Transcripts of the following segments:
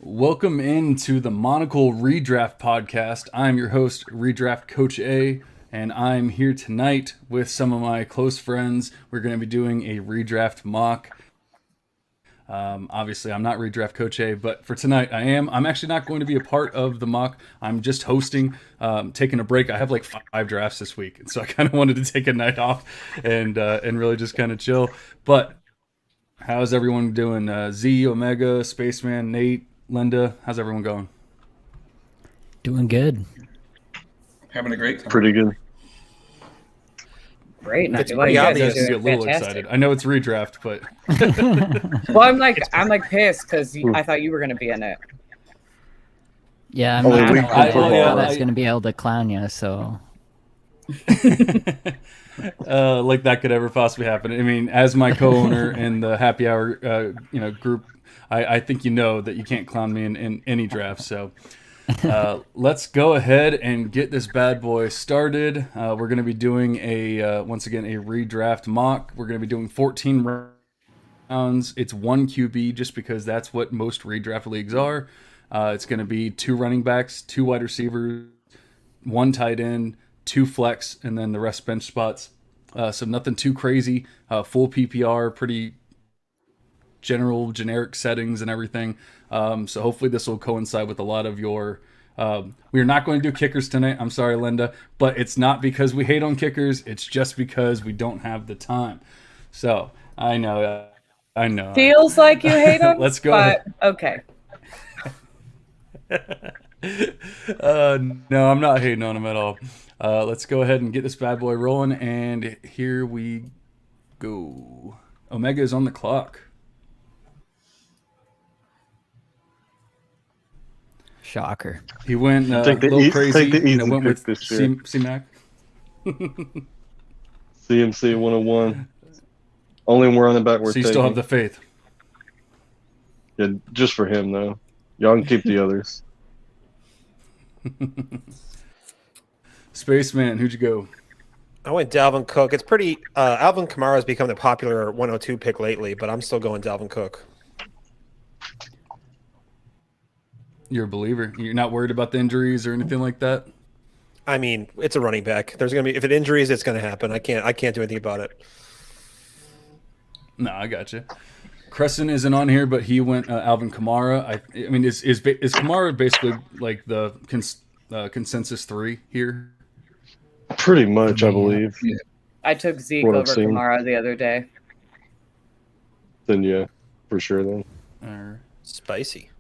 Welcome into the Monocle Redraft podcast. I'm your host, Redraft Coach A, and I'm here tonight with some of my close friends. We're going to be doing a redraft mock. Obviously, I'm not Redraft Coach A, but for tonight I am. I'm actually not going to be a part of the mock. I'm just hosting, taking a break. I have like 5 drafts this week, and so I kind of wanted to take a night off and really just kind of chill. But how's everyone doing? Z, Omega, Spaceman, Nate, Linda, how's everyone going? Doing good. Having a great time. Pretty good. Great. It's pretty obvious to get a little excited. I know it's redraft, but well, I'm like pissed because I thought you were going to be in it. Yeah, I'm not gonna lie. I thought I was gonna be able to clown you, so like that could ever possibly happen. I mean, as my co-owner in the happy hour group, I think you know that you can't clown me in any draft. So let's go ahead and get this bad boy started. We're going to be doing once again a redraft mock. We're going to be doing 14 rounds. It's 1 QB just because that's what most redraft leagues are. It's going to be 2 running backs, 2 wide receivers, 1 tight end, 2 flex, and then the rest bench spots. So nothing too crazy. Full PPR, pretty generic settings and everything. So hopefully this will coincide with a lot of your... we are not going to do kickers tonight. I'm sorry, Linda. But it's not because we hate on kickers. It's just because we don't have the time. So I know. Feels like you hate them. Let's go. But okay. No, I'm not hating on him at all. Let's go ahead and get this bad boy rolling, and here we go. Omega is on the clock. shocker. He went a little crazy. Went with C-Mac. CMC 101. Only one running back. So you still have the faith. Yeah, just for him though. Y'all can keep the others. Spaceman, who'd you go? I went Dalvin Cook. It's pretty. Alvin Kamara has become the popular 102 pick lately, but I'm still going Dalvin Cook. You're a believer. You're not worried about the injuries or anything like that? I mean, it's a running back. There's gonna be if it injuries, it's gonna happen. I can't do anything about it. No, I got you. Crescent isn't on here, but he went Alvin Kamara. I mean, is Kamara basically like the consensus 3 here? Pretty much, I believe. Yeah. I took Zeke over Kamara the other day. Then yeah, for sure. Then spicy.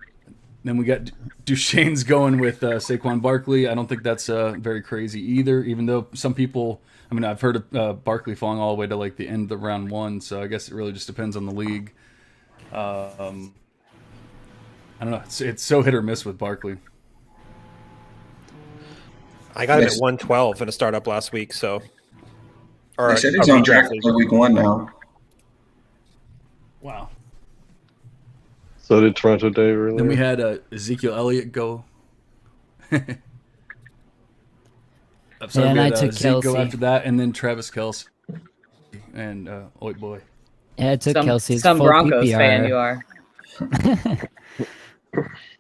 Then we got Duchesne's going with Saquon Barkley. I don't think that's very crazy either, even though some people, I mean, I've heard of Barkley falling all the way to like the end of the round 1, so I guess it really just depends on the league. I don't know. It's so hit or miss with Barkley. I got him at 112 in a startup last week, so. Or he's on track for week 1 now. Wow. So did Toronto Dave earlier. Then we had Ezekiel Elliott go. And I took Zeke go Kelce after that, and then Travis Kelce and Oit Boy. Yeah, I took Kelce. Some full Broncos PPR. fan you are.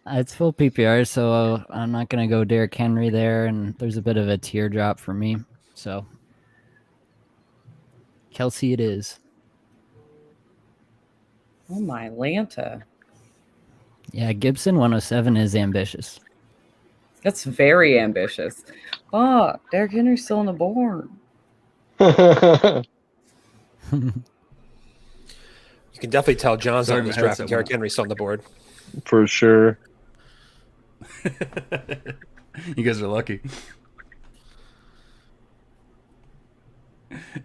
It's full PPR, so I'm not going to go Derrick Henry there, and there's a bit of a teardrop for me. So Kelce it is. Oh, my Lanta. Yeah, Gibson 107 is ambitious. That's very ambitious. Oh, Derrick Henry's still on the board. You can definitely tell John's on this draft. Derrick Henry's on the board. For sure. You guys are lucky.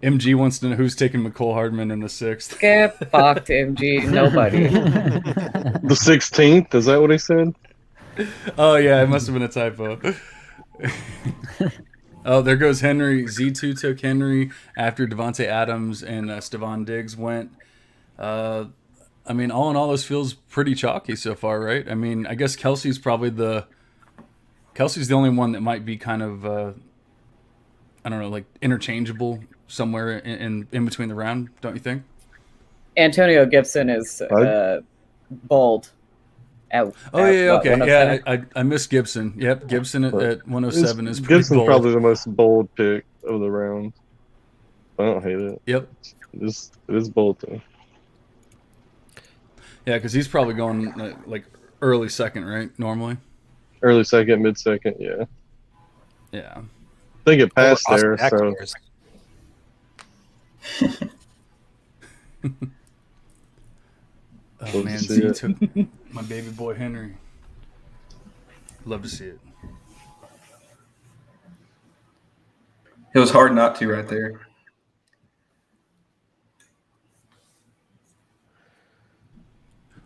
MG wants to know who's taking McCole Hardman in the 6th. Get fucked, MG. Nobody. The 16th? Is that what he said? Oh, yeah. It must have been a typo. Oh, there goes Henry. Z2 took Henry after Devontae Adams and Stephon Diggs went. I mean, all in all, this feels pretty chalky so far, right? I mean, I guess Kelsey's the only one that might be kind of, I don't know, like interchangeable somewhere in between the round, don't you think? Antonio Gibson is bold. Oh yeah, okay, 107? yeah. I missed Gibson. Yep, Gibson at 107 is pretty Gibson's bold. probably the most bold pick of the round. I don't hate it. Yep. It is bold though. Yeah, because he's probably going like early second, right? Normally. Early second, mid second, yeah. Yeah. They get past Austin there, so Eckler's. Oh Love man, to see Z it. took my baby boy Henry. Love to see it. It was hard not to right there.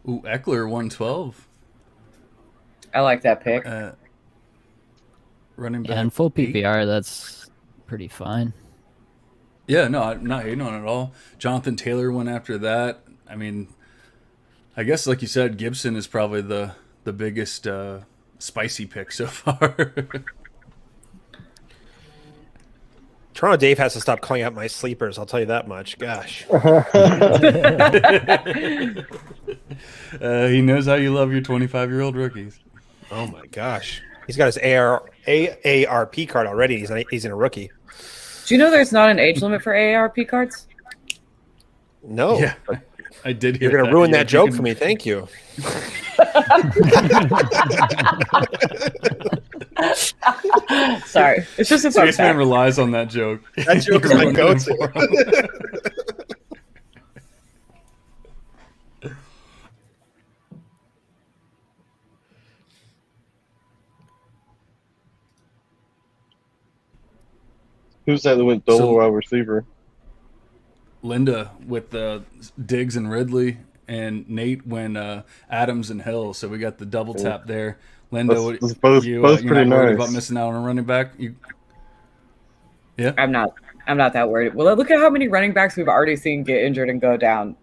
Ooh, Eckler 112. I like that pick. Running back. Yeah, in full 8. PPR, that's pretty fine. Yeah, no, I'm not hating on it at all. Jonathan Taylor went after that. I mean, I guess like you said, Gibson is probably the biggest spicy pick so far. Toronto Dave has to stop calling out my sleepers. I'll tell you that much. Gosh. He knows how you love your 25-year-old rookies. Oh my gosh. He's got his AARP card already. He's in a rookie. Do you know there's not an age limit for AARP cards? No. Yeah, I did hear You're going to that. ruin Yeah, that you joke can- for me. Thank you. Sorry. It's just a fun Spaceman fact. relies on that joke. That joke is my go-to. who's that went double So- wide receiver? Linda with Diggs and Ridley, and Nate when Adams and Hill. So we got the double tap there. Linda, That's both you're pretty not worried nice. about missing out on a running back? Yeah. I'm not that worried. Well, look at how many running backs we've already seen get injured and go down.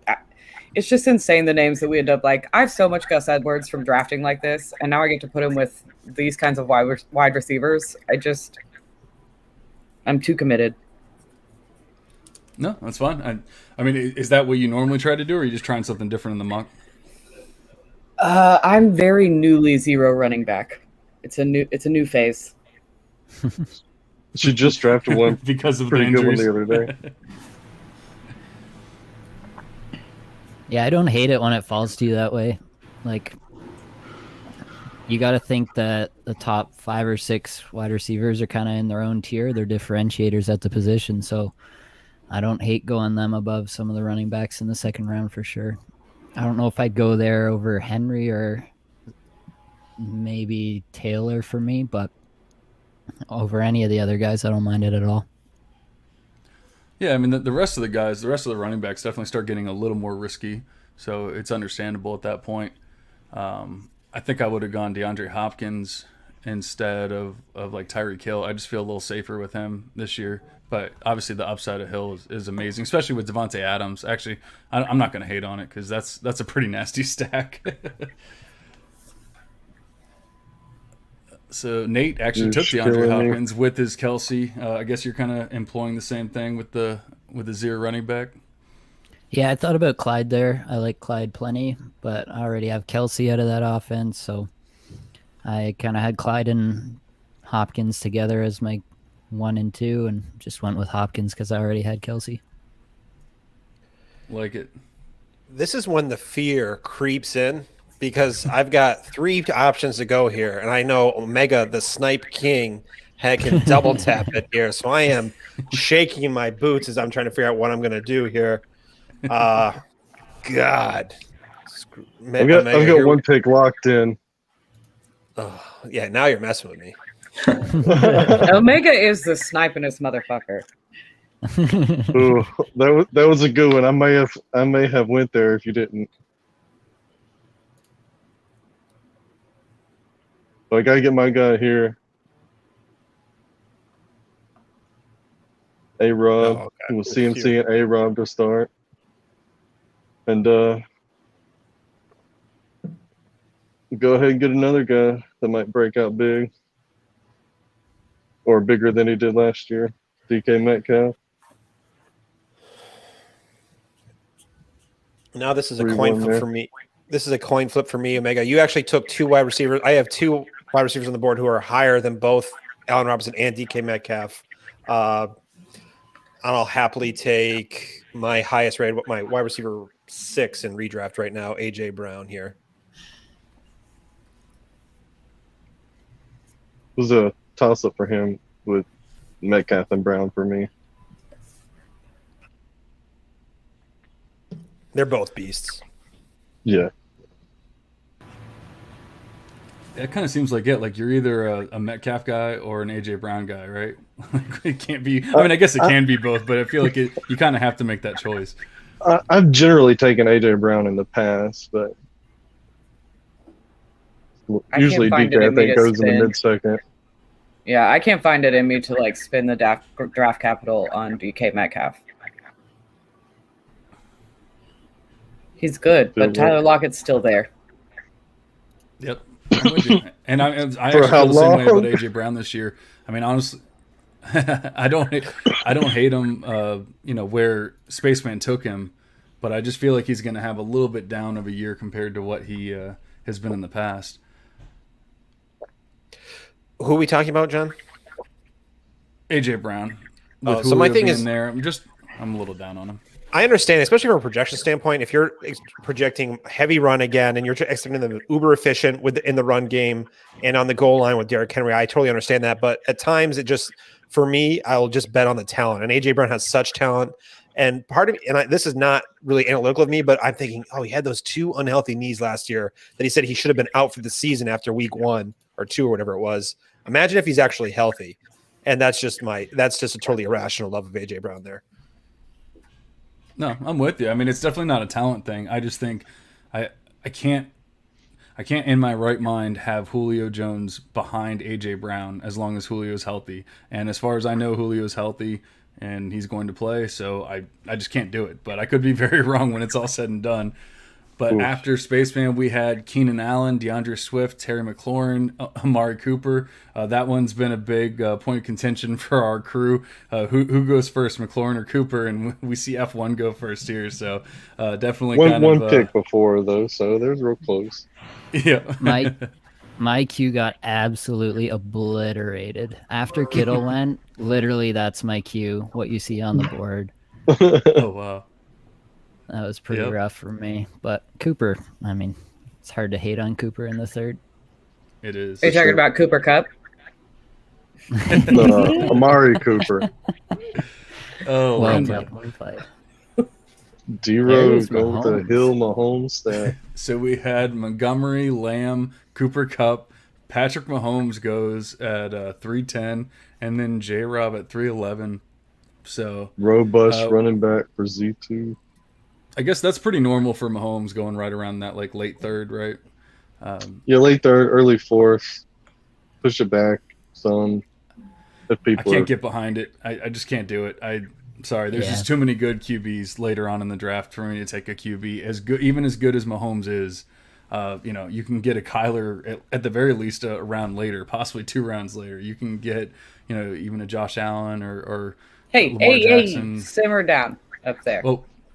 It's just insane the names that we end up like. I have so much Gus Edwards from drafting like this, and now I get to put him with these kinds of wide receivers. I'm too committed. No, that's fine. I mean, is that what you normally try to do, or are you just trying something different in the mock? I'm very newly zero running back. It's a new phase. She just drafted one Because of the pretty good one injuries. the other day. Yeah, I don't hate it when it falls to you that way. Like, you got to think that the top 5 or 6 wide receivers are kind of in their own tier. They're differentiators at the position. So I don't hate going them above some of the running backs in the second round for sure. I don't know if I'd go there over Henry or maybe Taylor for me, but over any of the other guys, I don't mind it at all. Yeah, I mean, the rest of the guys, the rest of the running backs definitely start getting a little more risky. So it's understandable at that point. I think I would have gone DeAndre Hopkins instead of like Tyreek Hill. I just feel a little safer with him this year. But obviously the upside of Hill is amazing, especially with Devontae Adams. Actually, I'm not going to hate on it because that's a pretty nasty stack. So Nate actually You're took DeAndre killing me. Hopkins with his Kelsey. I guess you're kind of employing the same thing with the zero running back. Yeah, I thought about Clyde there. I like Clyde plenty, but I already have Kelsey out of that offense, so I kind of had Clyde and Hopkins together as my 1 and 2, and just went with Hopkins because I already had Kelsey. Like it. This is when the fear creeps in because I've got 3 options to go here, and I know Omega, the Snipe King, can double tap it here. So I am shaking my boots as I'm trying to figure out what I'm going to do here. God. I've got one pick locked in. Oh, yeah, now you're messing with me. Omega is the snipingest motherfucker. Ooh, that was a good one. I may have went there if you didn't. But I gotta get my guy here. A-Rob. Oh, okay. We'll CMC and A-Rob to start. And go ahead and get another guy that might break out big. Or bigger than he did last year. DK Metcalf. Now this is a 3-1 coin flip there. for me. this is a coin flip for me, Omega. You actually took 2 wide receivers. I have 2 wide receivers on the board who are higher than both Allen Robinson and DK Metcalf. I'll happily take my highest rated, my wide receiver 6 in redraft right now, AJ Brown here. It was a toss-up for him with Metcalf and Brown for me. They're both beasts. Yeah. It kind of seems like it. Like you're either a Metcalf guy or an AJ Brown guy, right? It can't be. I mean, I guess it can be both, but I feel like you kind of have to make that choice. I've generally taken AJ Brown in the past, but usually DK I think goes in the mid-second. Yeah, I can't find it in me to like spend the draft capital on DK Metcalf. He's good, but Tyler Lockett's still there. Yep. And I actually feel the same way about AJ Brown this year. I mean, honestly, I don't hate him. Where Spaceman took him, but I just feel like he's going to have a little bit down of a year compared to what he has been in the past. Who are we talking about, John? AJ Brown. So my thing is there. I'm a little down on him. I understand, especially from a projection standpoint, if you're projecting heavy run again and you're expecting them uber efficient in the run game and on the goal line with Derrick Henry, I totally understand that. But at times it just, for me, I'll just bet on the talent. And AJ Brown has such talent. And part of it, this is not really analytical of me, but I'm thinking, he had those 2 unhealthy knees last year that he said he should have been out for the season after week 1 or 2 or whatever it was. Imagine if he's actually healthy. And that's just a totally irrational love of AJ Brown there. No, I'm with you. I mean, it's definitely not a talent thing. I just think I can't in my right mind have Julio Jones behind AJ Brown as long as Julio's healthy. And as far as I know, Julio's healthy and he's going to play, so I just can't do it. But I could be very wrong when it's all said and done. But after Spaceman, we had Keenan Allen, DeAndre Swift, Terry McLaurin, Amari Cooper. That one's been a big point of contention for our crew. Who goes first, McLaurin or Cooper? And we see F1 go first here. So definitely one pick before, though, so there's real close. Yeah. My Q got absolutely obliterated. After Kittle went, literally that's my Q, what you see on the board. Oh, wow. That was pretty rough for me. But Cooper, I mean, it's hard to hate on Cooper in the third. It is. Are you talking about Cooper Kupp? Amari Cooper. Oh, well played. D-Rose go to Hill Mahomes stat. So we had Montgomery, Lamb, Cooper Kupp, Patrick Mahomes goes at 310, and then J-Rob at 311. So robust running back for Z2. I guess that's pretty normal for Mahomes going right around that like late third, right? Late third, early fourth. Push it back some. If people I can't get behind it. I just can't do it. Sorry, there's just too many good QBs later on in the draft for me to take a QB as good, even as good as Mahomes is. You can get a Kyler at the very least a round later, possibly 2 rounds later. You can get, even a Josh Allen or Lamar Jackson. Simmer down up there.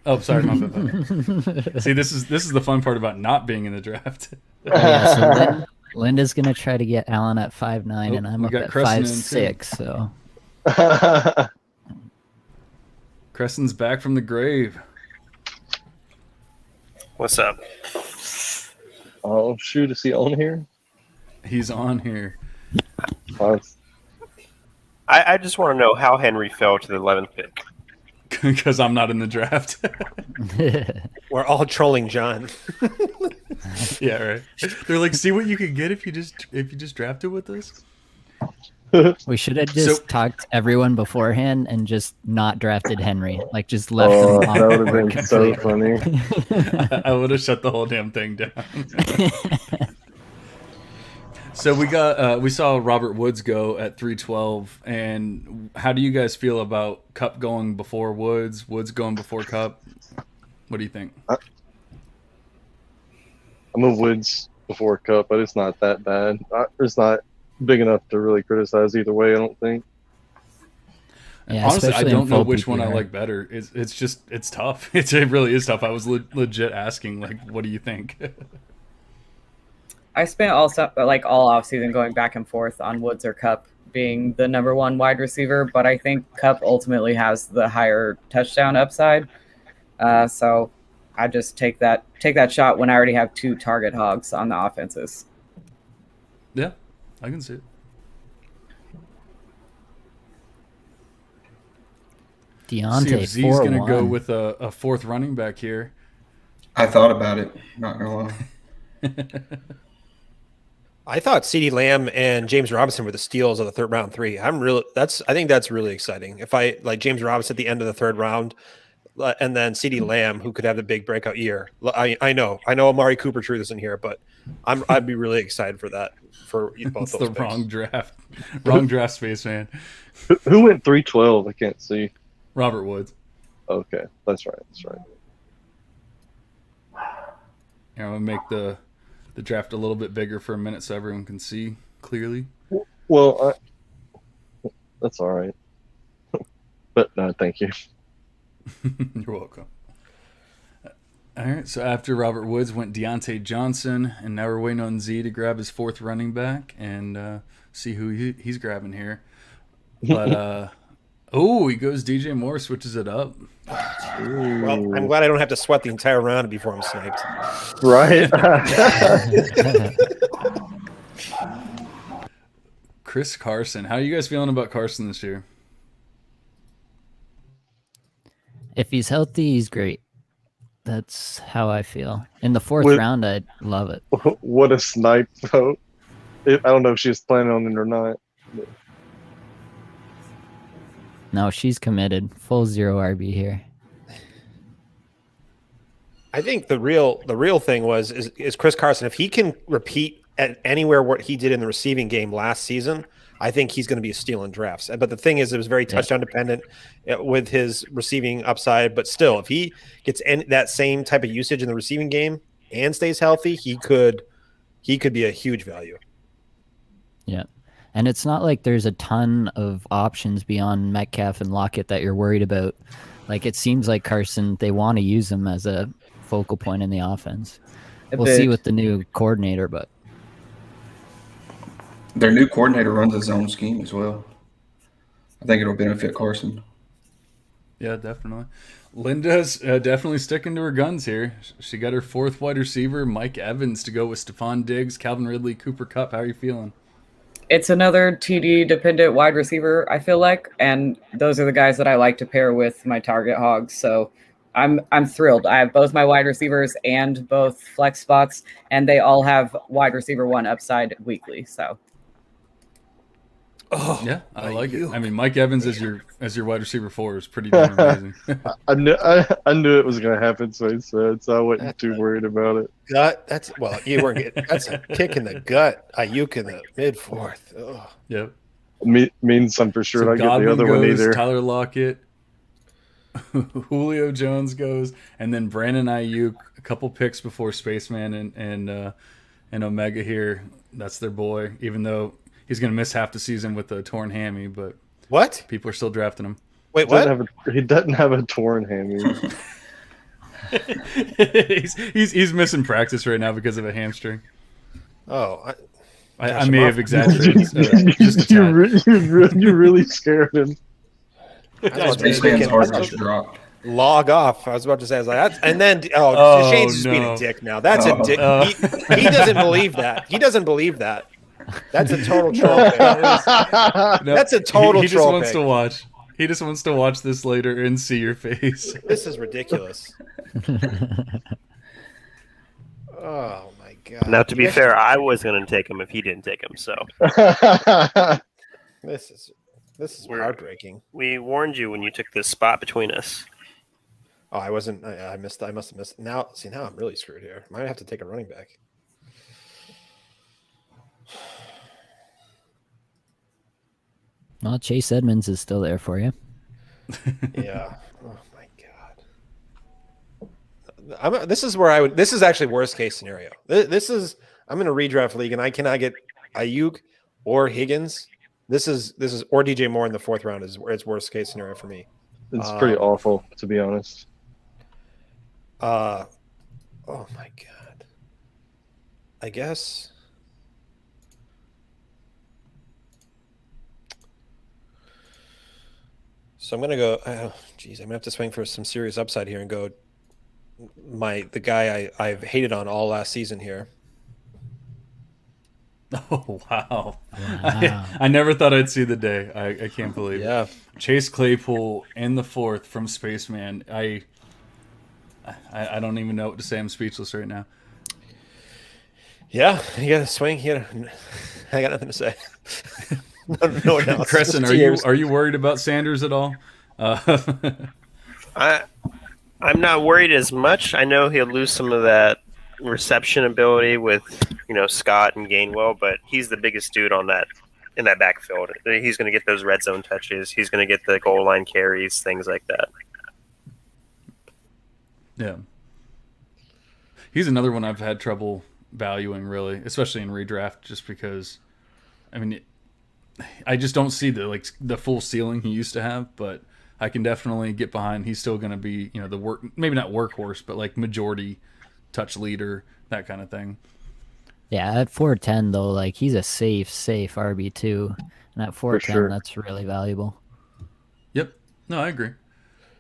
Oh, sorry, my bad. See, this is the fun part about not being in the draft. So Linda's gonna try to get Allen at 5'9", and I'm up at 5'6". So Creston's back from the grave. What's up? Oh shoot! Is he on here? He's on here. I just want to know how Henry fell to the 11th pick. Because I'm not in the draft. We're all trolling John. Yeah, right. They're like, see what you could get if you just drafted with us. We should have just talked to everyone beforehand and just not drafted Henry. Like just left them off. That would have been so funny. I would have shut the whole damn thing down. So we saw Robert Woods go at 312, and how do you guys feel about Kupp going before Woods, Woods going before Kupp? What do you think? I'm a Woods before Kupp, but it's not that bad. It's not big enough to really criticize either way, I don't think. Yeah, Honestly, I especially in don't know full which one I PPR. like better. It's tough. It really is tough. I was legit asking, like, what do you think? I spent all offseason going back and forth on Woods or Cup being the number one wide receiver, but I think Cup ultimately has the higher touchdown upside. So I just take that shot when I already have 2 target hogs on the offenses. Yeah, I can see it. See Deontay, if Z's going to go 4-1. with a fourth running back here. I thought about it. Not gonna lie. I thought CeeDee Lamb and James Robinson were the steals of the third round 3. I think that's really exciting. If I like James Robinson at the end of the third round, and then CeeDee Lamb, who could have the big breakout year. I know Amari Cooper Truth isn't here, but I'd be really excited for that for both It's those the picks. wrong draft space, man. Who went 312? I can't see. Robert Woods. Okay, that's right. That's right. Here, I'm gonna make the draft a little bit bigger for a minute so everyone can see clearly. Well, that's all right. But no, thank you. You're welcome. All right, so after Robert Woods went Deontay Johnson, and now we're waiting on Z to grab his fourth running back and see who he's grabbing here. But he goes DJ Moore, switches it up. Well, I'm glad I don't have to sweat the entire round before I'm sniped. Right. Chris Carson, how are you guys feeling about Carson this year? If he's healthy, he's great. That's how I feel. In the fourth With- round, I love it. What a snipe vote. I don't know if she was planning on it or not. No, she's committed. Full 0 RB here. I think the real thing is Chris Carson. If he can repeat at anywhere what he did in the receiving game last season, I think he's going to be a steal in drafts. But the thing is, it was very touchdown dependent with his receiving upside. But still, if he gets that same type of usage in the receiving game and stays healthy, he could be a huge value. Yeah. And it's not like there's a ton of options beyond Metcalf and Lockett that you're worried about. Like, it seems like Carson, they want to use him as a focal point in the offense. We'll see with the new coordinator, but Their new coordinator runs his own scheme as well. I think it'll benefit Carson. Yeah, definitely. Linda's definitely sticking to her guns here. She got her fourth wide receiver, Mike Evans, to go with Stephon Diggs, Calvin Ridley, Cooper Kupp. How are you feeling? It's another TD dependent wide receiver, I feel like, and those are the guys that I like to pair with my target hogs. So I'm thrilled. I have both my wide receivers and both flex spots, and they all have wide receiver 1 upside weekly. So Yeah, I like it. I mean, Mike Evans as your wide receiver 4 is pretty damn amazing. I knew it was going to happen, so I said, so I wasn't too worried about it. You weren't getting. That's a kick in the gut. Ayuk in the mid fourth. Yep. Means I'm for sure So not get Godwin the other goes, one either. Tyler Lockett, Julio Jones goes, and then Brandon Ayuk. A couple picks before Spaceman and Omega here. That's their boy, even though he's going to miss half the season with a torn hammy, but What? people are still drafting him. Wait, what? He doesn't have a torn hammy. he's missing practice right now because of a hamstring. Oh, I may have exaggerated. Just a tad. You really scared him. Spaceman's heart just dropped. log off. I was about to say, I was like, that's, and then Oh, Shane's just being no. a dick now. That's a dick. He doesn't believe that. He doesn't believe that. That's a total troll pick. No, That's a total he just troll wants pick. to watch. He just wants to watch this later and see your face. This is ridiculous. Oh my god! Now, to be fair, I was going to take him if he didn't take him. So this is heartbreaking. we warned you when you took this spot between us. Oh, I wasn't. I missed. I must have missed. Now, see, now I'm really screwed here. I might have to take a running back. Well, Chase Edmonds is still there for you. Yeah. Oh my god. This is where I would. This is actually worst case scenario. This is. I'm in a redraft league and I cannot get Ayuk or Higgins This is or DJ Moore in the 4th round is it's worst case scenario for me. It's pretty awful, to be honest. Oh my god. I guess. So I'm gonna go. I'm gonna have to swing for some serious upside here and go. The guy I've hated on all last season here. Oh wow! Wow. I never thought I'd see the day. I can't believe Yeah. it. Chase Claypool in the 4th from Spaceman. I don't even know what to say. I'm speechless right now. Yeah, you got to swing. I got nothing to say. no analysis, Crescent, just tears. are you worried about Sanders at all? I'm not worried as much. I know he'll lose some of that reception ability with Scott and Gainwell, but he's the biggest dude in that backfield. He's going to get those red zone touches. He's going to get the goal line carries, things like that. Yeah, he's another one I've had trouble valuing, really, especially in redraft, just because. I mean, I just don't see the full ceiling he used to have, but I can definitely get behind. He's still going to be, maybe not workhorse, but like majority touch leader, that kind of thing. Yeah, at 410 though, like he's a safe RB2, and at 410 sure. that's really valuable. Yep. No, I agree.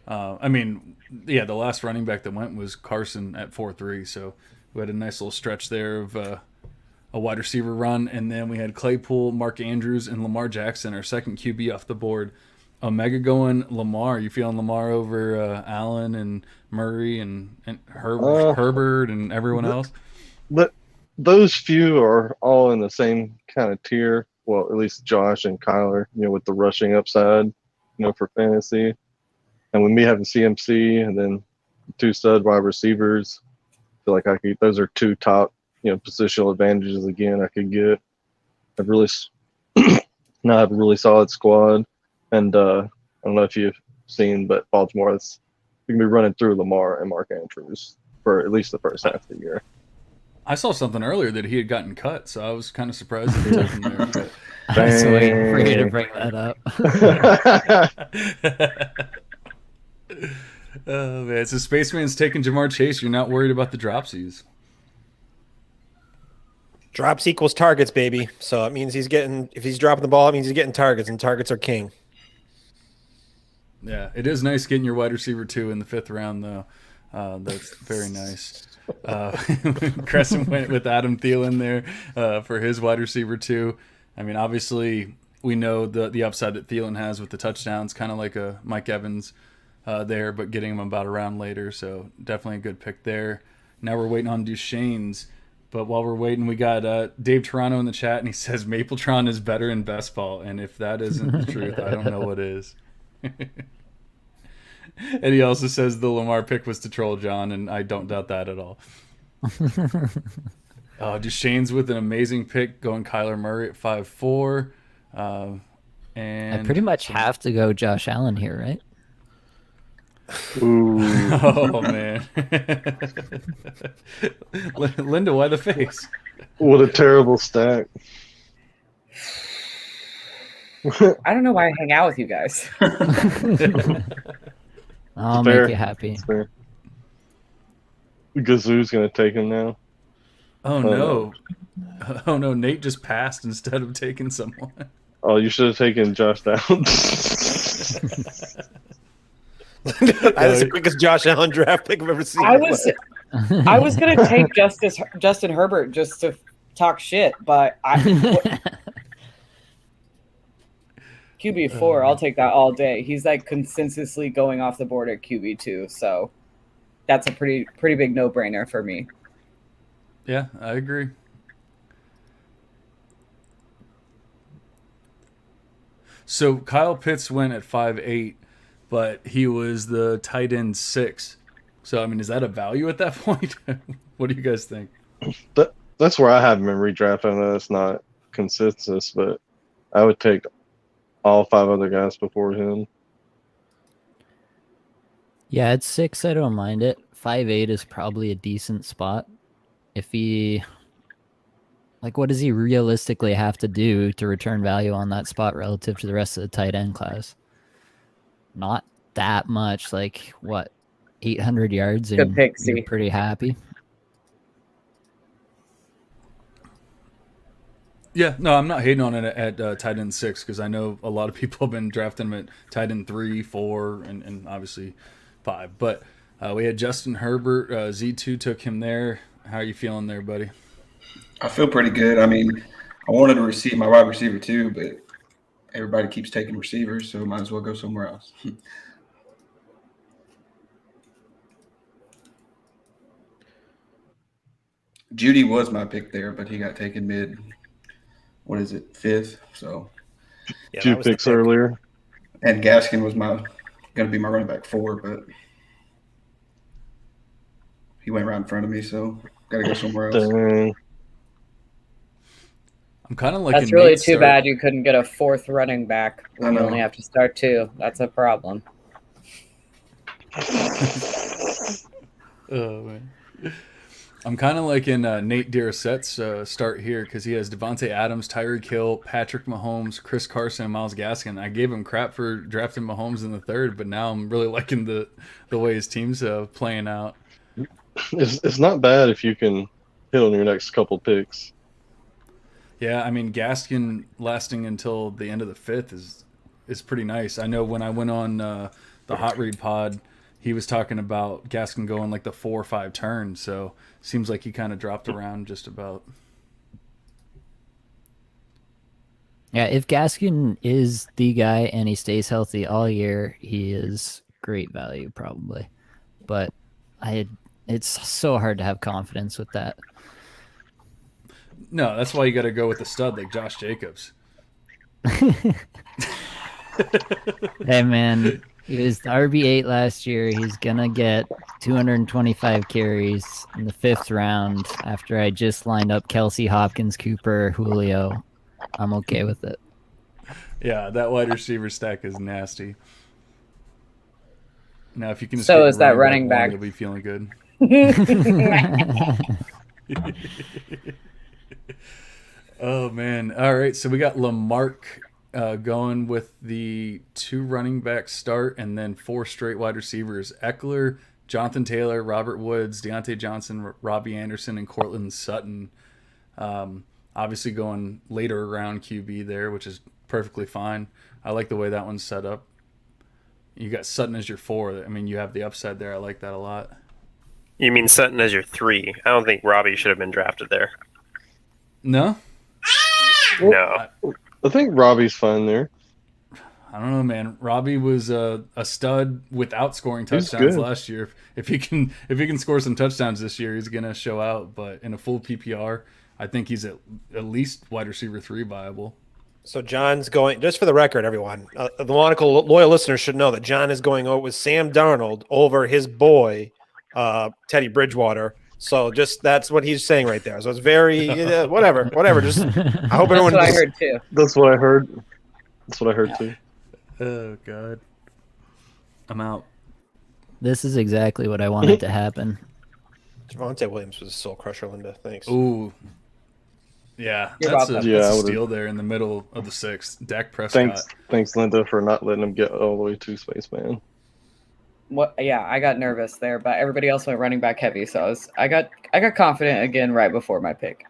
I mean, yeah, the last running back that went was Carson at 4-3, so we had a nice little stretch there of a wide receiver run, and then we had Claypool, Mark Andrews, and Lamar Jackson, our second QB off the board. Omega going Lamar. You feeling Lamar over Allen and Murray and Herbert and everyone else? But those few are all in the same kind of tier. Well, at least Josh and Kyler, with the rushing upside, for fantasy. And when we have the CMC and then 2 stud wide receivers, I feel like those are 2 top, positional advantages again I could get. I've really now have a really solid squad. And I don't know if you've seen, but Baltimore is going to be running through Lamar and Mark Andrews for at least the first half of the year. I saw something earlier that he had gotten cut, so I was kind of surprised that he took him there. But... I was waiting for you to bring that up. Oh man, so Spaceman's taking Jamar Chase. You're not worried about the dropsies. Drops equals targets, baby. So it means if he's dropping the ball, it means he's getting targets, and targets are king. Yeah, it is nice getting your wide receiver 2 in the 5th round, though. That's very nice. Crescent went with Adam Thielen there for his wide receiver 2. I mean, obviously, we know the upside that Thielen has with the touchdowns, kind of like a Mike Evans there, but getting him about a round later. So definitely a good pick there. Now we're waiting on Duchesne's. But while we're waiting, we got Dave Toronto in the chat, and he says Mapletron is better in best ball. And if that isn't the truth, I don't know what is. And he also says the Lamar pick was to troll John, and I don't doubt that at all. Duchesne's with an amazing pick, going Kyler Murray at 5'4". And I pretty much have to go Josh Allen here, right? Ooh. Oh man. Linda, why the face? What a terrible stack. I don't know why I hang out with you guys. I'll Fair. make you happy. That's fair. Gazoo's going to take him now. Oh no. Oh no, Nate just passed instead of taking someone. Oh, you should have taken Josh down. That's the quickest Josh Allen draft pick I've ever seen. I was gonna take Justin Herbert just to talk shit, but QB4, I'll take that all day. He's like consensusly going off the board at QB2, so that's a pretty big no-brainer for me. Yeah, I agree. So Kyle Pitts went at 5'8", but he was the tight end 6. So I mean, is that a value at that point? What do you guys think? That's where I have him in redraft. I know it's not consensus, but I would take all 5 other guys before him. Yeah, at 6, I don't mind it. 5'8" is probably a decent spot. If he Like, what does he realistically have to do to return value on that spot relative to the rest of the tight end class? Not that much. Like, what, 800 yards, Good and pick, you're C. pretty happy? Yeah, no, I'm not hating on it at tight end 6 because I know a lot of people have been drafting him at tight end 3, 4, and obviously 5. But we had Justin Herbert. Z2 took him there. How are you feeling there, buddy? I feel pretty good. I mean, I wanted to receive my wide receiver too, but everybody keeps taking receivers, so might as well go somewhere else. Judy was my pick there, but he got taken mid. What is it, 5th? So, Yeah, Two that was the picks pick. earlier. and Gaskin was going to be my running back 4, but he went right in front of me, so got to go somewhere else. Dang. I'm kind of like That's in really Nate's too start. bad you couldn't get a 4th running back when I you know. only have to start 2. That's a problem. Oh man. I'm kind of like in Nate Diraset's start here because he has Devontae Adams, Tyreek Hill, Patrick Mahomes, Chris Carson, and Myles Gaskin. I gave him crap for drafting Mahomes in the 3rd, but now I'm really liking the way his team's playing out. It's not bad if you can hit on your next couple picks. Yeah, I mean Gaskin lasting until the end of the 5th is pretty nice. I know when I went on the Hot Read Pod, he was talking about Gaskin going like the 4 or 5 turns. So seems like he kind of dropped around just about. Yeah, if Gaskin is the guy and he stays healthy all year, he is great value probably. But it's so hard to have confidence with that. No, that's why you got to go with the stud like Josh Jacobs. Hey man, he was the RB8 last year. He's gonna get 225 carries in the 5th round after I just lined up Kelsey, Hopkins, Cooper, Julio. I'm okay with it. Yeah, that wide receiver stack is nasty. Now, if you can just So get is your that running one, back. you'll be feeling good. Oh man! All right, so we got Lamarck going with the 2 running back start, and then 4 straight wide receivers: Eckler, Jonathan Taylor, Robert Woods, Deontay Johnson, Robbie Anderson, and Cortland Sutton. Obviously, going later around QB there, which is perfectly fine. I like the way that one's set up. You got Sutton as your 4. I mean, you have the upside there. I like that a lot. You mean Sutton as your 3? I don't think Robbie should have been drafted there. No, No. I think Robbie's fine there. I don't know, man. Robbie was a stud without scoring He's touchdowns good. last year. If he can score some touchdowns this year, he's gonna show out. But in a full PPR, I think he's at least wide receiver 3 viable. So John's going, just for the record, everyone, the Monocle loyal listeners should know that John is going over with Sam Darnold over his boy, Teddy Bridgewater. So just that's what he's saying right there. So it's very whatever. Just I hope That's everyone. what I heard too. That's what I heard. That's what I heard too. Oh God, I'm out. This is exactly what I wanted to happen. Javonte Williams was a soul crusher, Linda. Thanks. Ooh, yeah, You're that's welcome. Yeah, I a would've- steal there in the middle of the 6th. Dak Prescott. Thanks, Linda, for not letting him get all the way to Spaceman. What? Yeah, I got nervous there, but everybody else went running back heavy, so I got confident again right before my pick.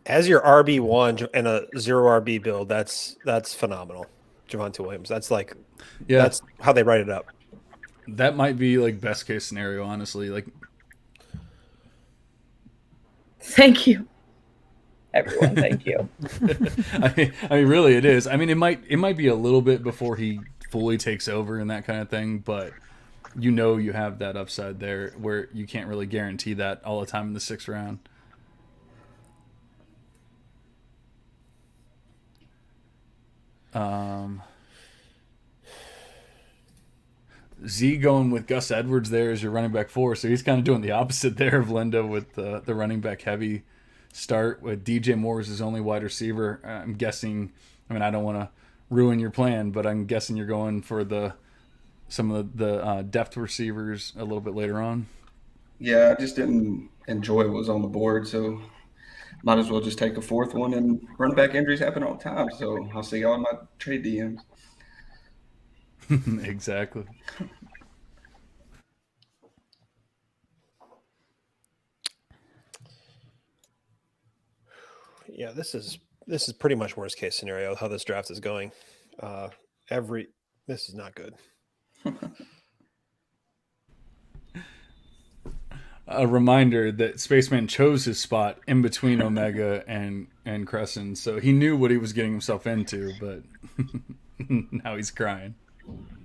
As your RB1 and a 0 RB build, that's phenomenal. Javonte Williams. That's like Yeah, that's how they write it up. that might be like best case scenario, honestly. Like, Thank you, everyone. Thank you. I mean, really, it is. I mean, it might be a little bit before he fully takes over and that kind of thing, but you have that upside there where you can't really guarantee that all the time in the 6th round. Z going with Gus Edwards there as your running back 4, so he's kind of doing the opposite there of Linda with the running back heavy start with DJ Moore as his only wide receiver. I'm guessing. I mean, I don't want to ruin your plan, but I'm guessing you're going for some of the depth receivers a little bit later on. Yeah, I just didn't enjoy what was on the board, so might as well just take a fourth one. And running back injuries happen all the time. So I'll see y'all in my trade DMs. Exactly. Yeah, this is pretty much worst case scenario how this draft is going. This is not good. A reminder that Spaceman chose his spot in between Omega and Crescent, so he knew what he was getting himself into, but now he's crying.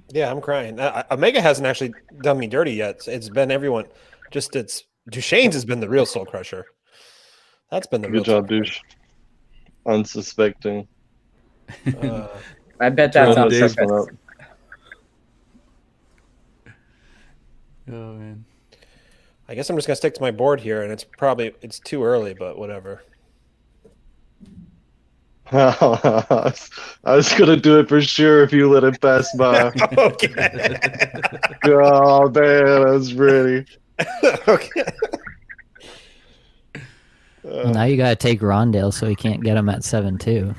Yeah, I'm crying. Omega hasn't actually done me dirty yet. It's been everyone. Duchesne's has been the real soul crusher. That's been the real. Good job, douche. Unsuspecting. I bet that's on Dave. purpose. Oh man. I guess I'm just gonna stick to my board here, and it's too early, but whatever. I was gonna do it for sure if you let it pass by. Okay. Oh man, I was ready. Okay. Now you gotta take Rondale so he can't get him at 7-2.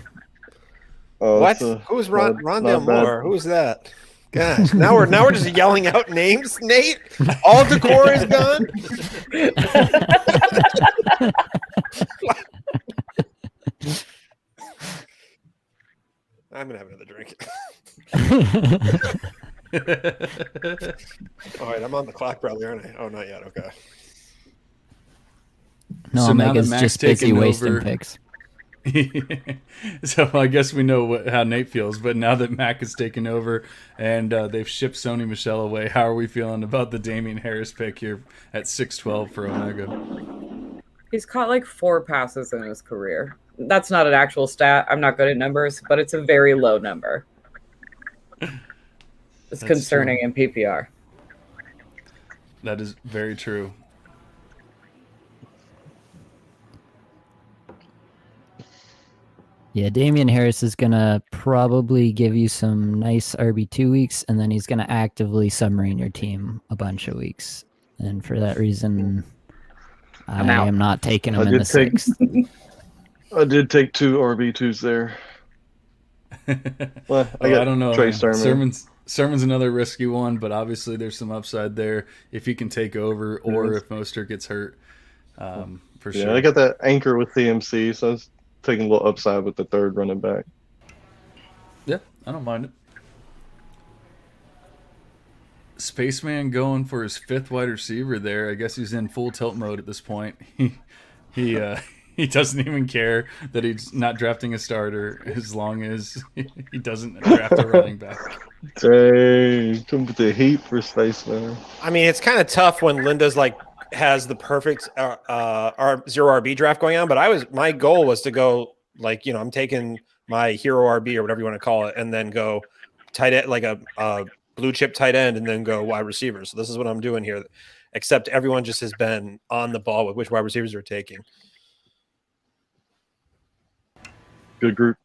Oh, What? it's Who's not Rondale bad. Moore? Who's that? Gosh, now we're just yelling out names, Nate. All decor is gone. I'm gonna have another drink. All right, I'm on the clock, probably, aren't I? Oh, not yet. Okay. No, So now that Omega's Mac's just busy taken wasting over- picks. So I guess we know how Nate feels, but now that Mac has taken over and they've shipped Sony Michelle away, how are we feeling about the Damian Harris pick here at 6'12" for Omega? He's caught like 4 passes in his career. That's not an actual stat. I'm not good at numbers, but it's a very low number. It's That's concerning in PPR. That is very true. Yeah, Damian Harris is going to probably give you some nice RB2 weeks, and then he's going to actively submarine your team a bunch of weeks. And for that reason, I I'm out. am not taking him I in the did take- 6th. I did take 2 RB2s there. Well, I don't know. Trey man. Sermon. Sermon's another risky one, but obviously there's some upside there if he can take over or if Mostert gets hurt. For Yeah, sure. I got that anchor with CMC, so I was taking a little upside with the third running back. Yeah, I don't mind it. Spaceman going for his 5th wide receiver there. I guess he's in full tilt mode at this point. He doesn't even care that he's not drafting a starter as long as he doesn't draft a running back. Dang, come with the heat for Spaceman. I mean, it's kind of tough when Linda's has the perfect zero RB draft going on, but my goal was to go I'm taking my hero RB or whatever you want to call it, and then go tight end, like a blue chip tight end, and then go wide receiver. So this is what I'm doing here, except everyone just has been on the ball with which wide receivers they're taking. Good group.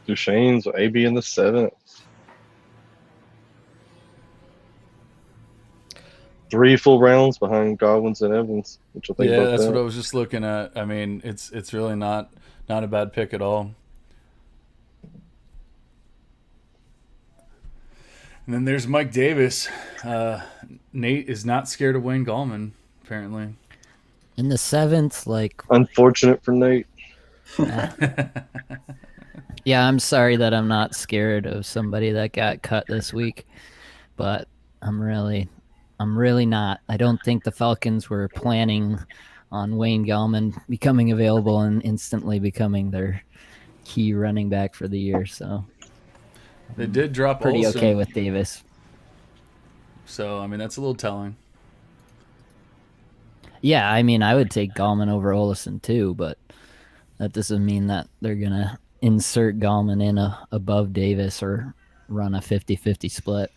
Duchesne's AB in the 7th. 3 full rounds behind Godwin's and Evans, which I think Yeah, about that's that. what I was just looking at. I mean, it's really not a bad pick at all. And then there's Mike Davis. Nate is not scared of Wayne Gallman, apparently. In the 7th, Unfortunate for Nate. yeah, I'm sorry that I'm not scared of somebody that got cut this week, but I'm really not. I don't think the Falcons were planning on Wayne Gallman becoming available and instantly becoming their key running back for the year. So They did drop pretty Olsen, okay with Davis. so I mean that's a little telling. Yeah, I mean, I would take Gallman over Olsen too, but that doesn't mean that they're going to insert Gallman in above Davis or run a 50-50 split.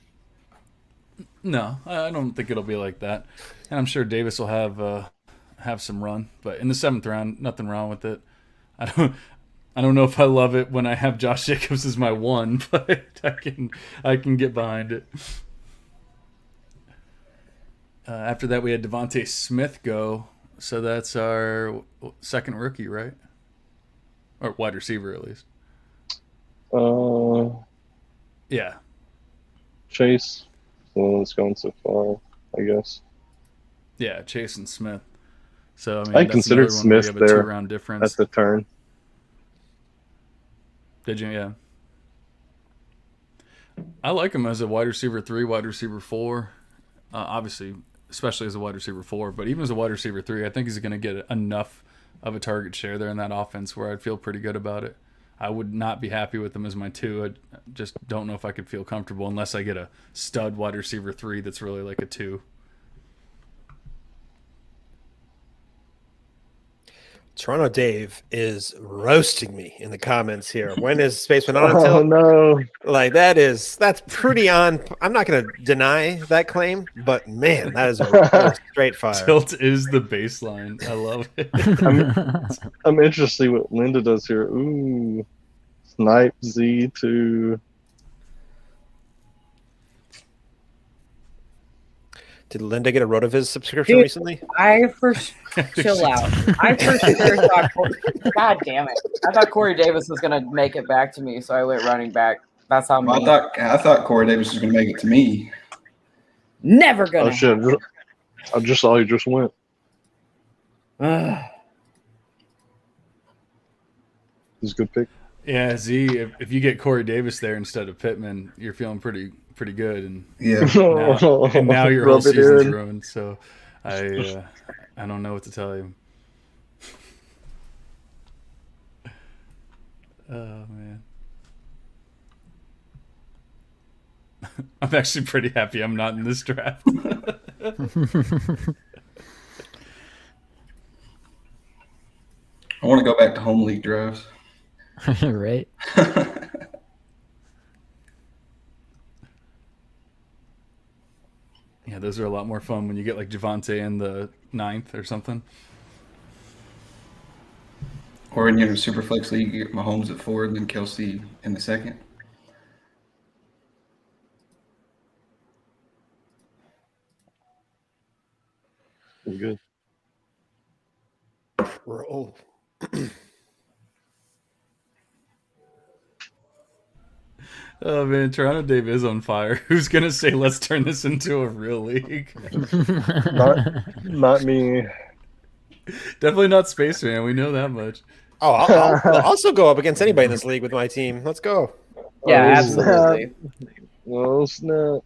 No, I don't think it'll be like that. And I'm sure Davis will have some run, but in the 7th round, nothing wrong with it. I don't know if I love it when I have Josh Jacobs as my 1, but I can get behind it. After that, we had Devontae Smith go. So that's our second rookie, right? Or wide receiver, at least. Yeah. Chase, the one that's going so far, I guess. Yeah, Chase and Smith. So, I mean, I that's considered another one where you Smith have a there 2-round difference. at the turn. Did you? Yeah. I like him as a wide receiver 3, wide receiver 4. Obviously, especially as a wide receiver 4, but even as a wide receiver 3, I think he's going to get enough of a target share there in that offense where I'd feel pretty good about it. I would not be happy with him as my 2. I just don't know if I could feel comfortable unless I get a stud wide receiver 3 that's really like a 2. Toronto Dave is roasting me in the comments here. When is Spaceman on Oh until? no! Like that's pretty on. I'm not going to deny that claim, but man, that is a straight fire. Tilt is the baseline. I love it. I'm interested to see what Linda does here. Ooh, Snipe Z2. Did Linda get a RotoViz subscription Dude, recently? Chill out. I for sure thought, God damn it! I thought Corey Davis was gonna make it back to me, so I went running back. That's how Well, me. I thought Corey Davis was going to make it to me. Never gonna. Oh shit! I just saw you just went. Ugh. This is a good pick. Yeah, Z, if you get Corey Davis there instead of Pittman, you're feeling pretty good. And Yeah. now your whole Rub it season's in. ruined. So I don't know what to tell you. Oh man, I'm actually pretty happy I'm not in this draft. I want to go back to home league drafts. Right? Yeah, those are a lot more fun when you get like Javante in the 9th or something. Or in your super flex league, you get Mahomes at 4 and then Kelsey in the 2nd. Good. Roll. Oh man, Toronto Dave is on fire. Who's gonna say let's turn this into a real league? Not me. Definitely not Spaceman. We know that much. Oh, I'll also go up against anybody in this league with my team. Let's go. Yeah, Oh, snap. absolutely. Oh snap!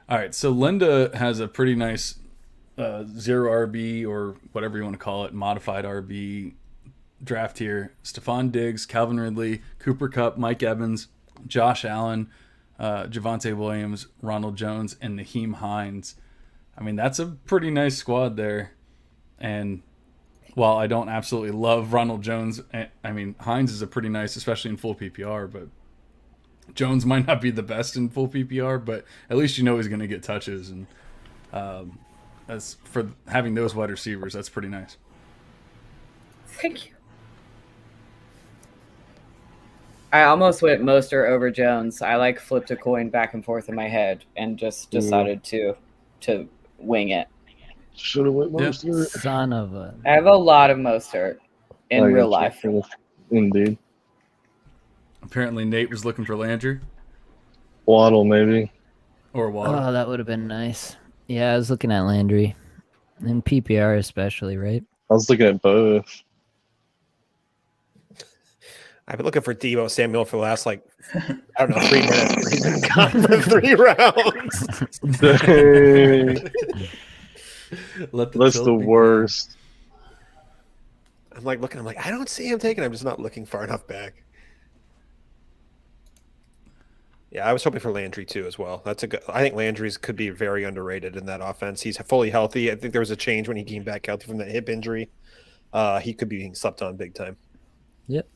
All right, so Linda has a pretty nice 0 RB or whatever you want to call it, modified RB draft here. Stephon Diggs, Calvin Ridley, Cooper Kupp, Mike Evans, Josh Allen, Javonte Williams, Ronald Jones, and Naheem Hines. I mean, that's a pretty nice squad there. And while I don't absolutely love Ronald Jones, I mean, Hines is a pretty nice, especially in full PPR, but Jones might not be the best in full PPR, but at least you know he's going to get touches. And as for having those wide receivers, that's pretty nice. Thank you. I almost went Mostert over Jones. I like flipped a coin back and forth in my head and just decided to wing it. Should have went Mostert. Son of a. I have a lot of Mostert in real life. Indeed. Apparently, Nate was looking for Landry Waddle maybe. or Waddle. Oh, that would have been nice. Yeah, I was looking at Landry. And PPR especially, right? I was looking at both. I've been looking for Deebo Samuel for the last, I don't know, 3 minutes. He's been gone for 3 rounds. Dang. That's the tilt begin. worst. I'm looking, I don't see him taking. I'm just not looking far enough back. Yeah, I was hoping for Landry too as well. That's a good. I think Landry's could be very underrated in that offense. He's fully healthy. I think there was a change when he came back healthy from that hip injury. He could be being slept on big time. Yep.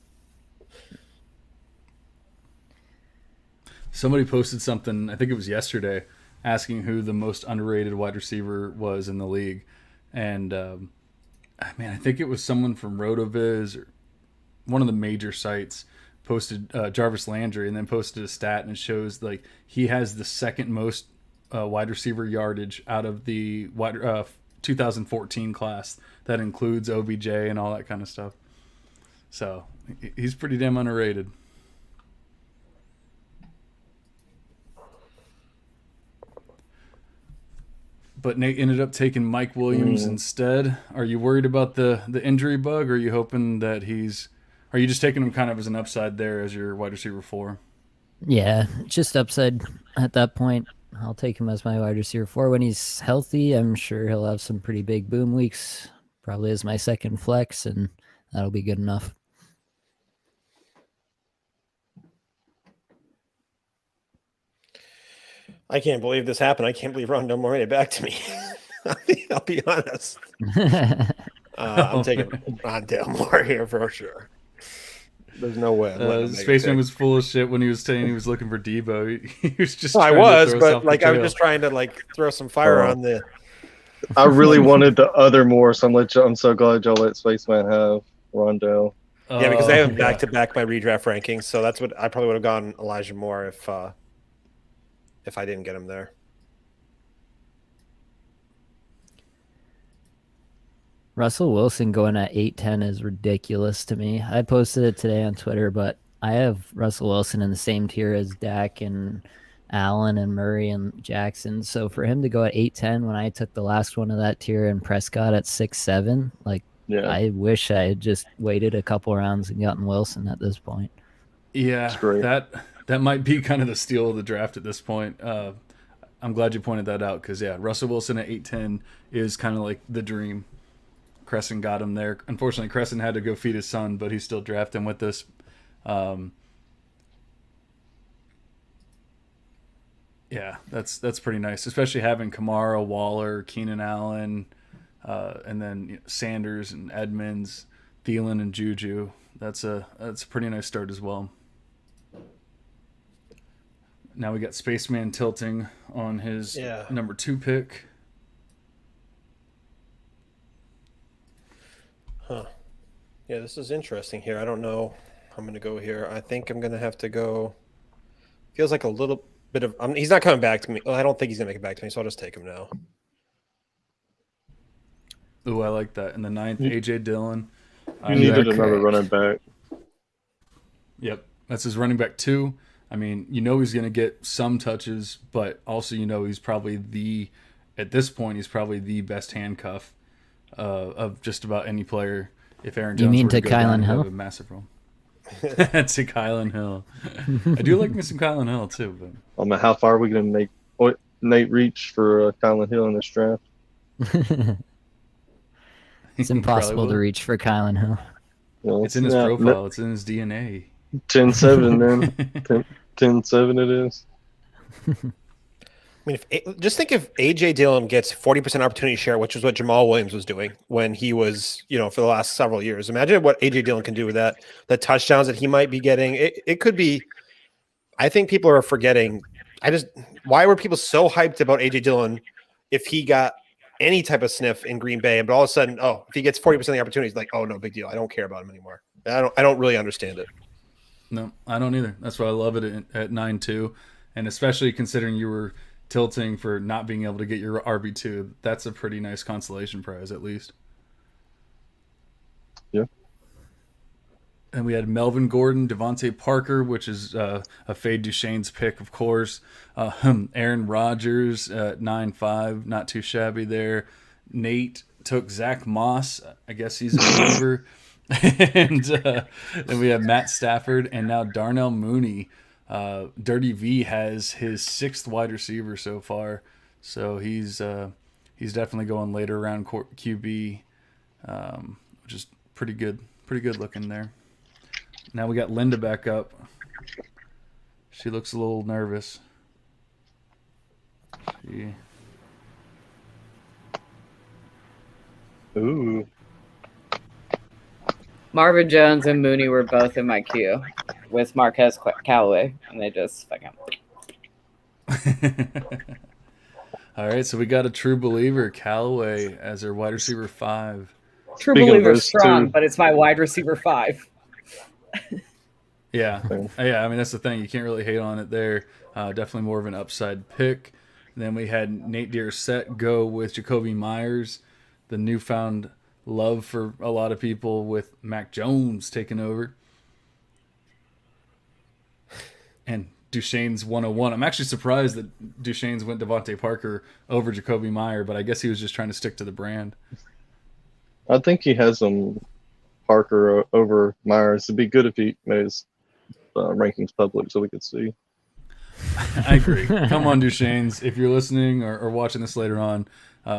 Somebody posted something, I think it was yesterday, asking who the most underrated wide receiver was in the league. And, I think it was someone from RotoViz or one of the major sites posted Jarvis Landry and then posted a stat, and it shows he has the second most wide receiver yardage out of the 2014 class. That includes OBJ and all that kind of stuff. So he's pretty damn underrated. But Nate ended up taking Mike Williams instead. Are you worried about the injury bug, or are you hoping that are you just taking him kind of as an upside there as your wide receiver 4? Yeah, just upside at that point. I'll take him as my wide receiver 4 when he's healthy. I'm sure he'll have some pretty big boom weeks, probably as my second flex, and that'll be good enough. I can't believe this happened. I can't believe Rondell Moore made it back to me. I'll be honest. I'm taking Rondell Moore here for sure. There's no way. Spaceman was full of shit when he was saying he was looking for Debo. He was just. I was, but like I was just trying to like throw some fire on the. I really wanted the other Moore, so I'm so glad y'all let Spaceman have Rondell. Yeah, because they have back to back my redraft rankings, so that's what I probably would have gone Elijah Moore if I didn't get him there. Russell Wilson going at 8-10 is ridiculous to me. I posted it today on Twitter, but I have Russell Wilson in the same tier as Dak and Allen and Murray and Jackson. So for him to go at 8-10 when I took the last one of that tier and Prescott at 6-7, like I wish I had just waited a couple rounds and gotten Wilson at this point. Yeah, that might be kind of the steal of the draft at this point. I'm glad you pointed that out because, Russell Wilson at 8-10 is kind of like the dream. Crescent got him there. Unfortunately, Crescent had to go feed his son, but he still drafted him with us. That's pretty nice, especially having Kamara, Waller, Keenan Allen, and then Sanders and Edmonds, Thielen and Juju. That's a pretty nice start as well. Now we got Spaceman tilting on his number 2 pick. Huh. Yeah, this is interesting here. I don't know how I'm going to go here. I think I'm going to have to go. Feels like a little bit of. He's not coming back to me. Well, I don't think he's going to make it back to me, so I'll just take him now. Ooh, I like that. In the 9th, A.J. Dillon. You needed another running back. Yep. That's his running back 2. I mean, he's going to get some touches, but also he's probably at this point, he's probably the best handcuff of just about any player. If Aaron Jones were to go down, have a massive role. To Kylan Hill. I do like me some Kylan Hill too. But how far are we going to make Nate reach for Kylan Hill in this draft? It's impossible to reach for Kylan Hill. Well, it's in his profile. It's in his DNA. 10-7 then. 10-7 it is. I mean, just think if A.J. Dillon gets 40% opportunity share, which is what Jamal Williams was doing when he was, for the last several years. Imagine what A.J. Dillon can do with that. The touchdowns that he might be getting. It could be. I think people are forgetting. Why were people so hyped about A.J. Dillon if he got any type of sniff in Green Bay, but all of a sudden, if he gets 40% of the opportunities, like, oh, no big deal. I don't care about him anymore. I don't really understand it. No, I don't either. That's why I love it at 9-2, and especially considering you were tilting for not being able to get your RB2. That's a pretty nice consolation prize, at least. Yeah. And we had Melvin Gordon, Devontae Parker, which is a Fade Duchesne's pick, of course. Aaron Rodgers at 9-5, not too shabby there. Nate took Zach Moss. I guess he's a believer. And then we have Matt Stafford and now Darnell Mooney. Dirty V has his 6th wide receiver so far, so he's definitely going later round QB, which is pretty good looking there. Now we got Linda back up. She looks a little nervous. Ooh. Marvin Jones and Mooney were both in my queue with Marquez Callaway, and they just fucking. All right, so we got a true believer, Callaway, as our wide receiver 5. True believer strong, but it's my wide receiver 5. Yeah. I mean, that's the thing. You can't really hate on it there. Definitely more of an upside pick. then we had Nate Dearset go with Jacoby Myers, the newfound love for a lot of people with Mac Jones taking over. And Duchesne's 101. I'm actually surprised that Duchesne's went Devontae Parker over Jacoby Meyer, but I guess he was just trying to stick to the brand. I think he has Parker over Myers. It'd be good if he made his rankings public so we could see. I agree. Come on, Duchesne's. If you're listening or watching this later on,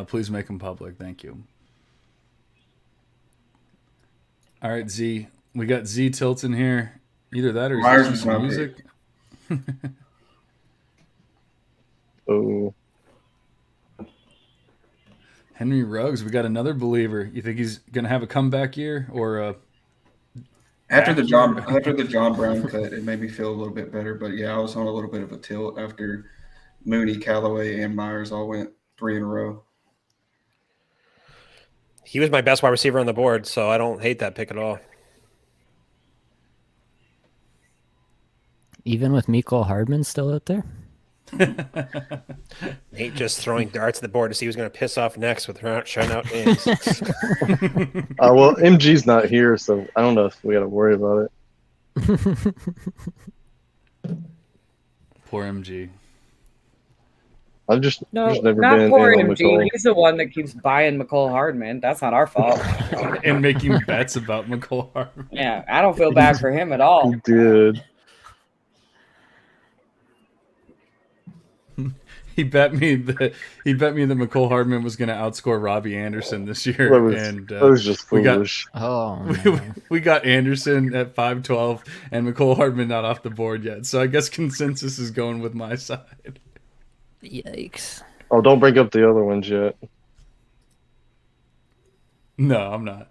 please make them public. Thank you. All right, Z. We got Z Tilton here. Either that or Myers is is some my music. Oh, Henry Ruggs, we got another believer. You think he's going to have a comeback year or after the John Brown cut, it made me feel a little bit better. But yeah, I was on a little bit of a tilt after Mooney, Callaway, and Myers all went 3 in a row. He was my best wide receiver on the board, so I don't hate that pick at all. Even with Mecole Hardman still out there? Nate just throwing darts at the board to see who's going to piss off next with shouting out names. well, MG's not here, so I don't know if we got to worry about it. poor MG? I've just never not been poor in on MG. McCall. He's the one that keeps buying Mecole Hardman. That's not our fault. And making bets about Mecole Hardman. Yeah, I don't feel bad for him at all. He did. He bet me that Mecole Hardman was going to outscore Robbie Anderson this year, That was just foolish. we got Anderson at 512 and Mecole Hardman not off the board yet. So I guess consensus is going with my side. Yikes. Oh, don't bring up the other ones yet. No, I'm not.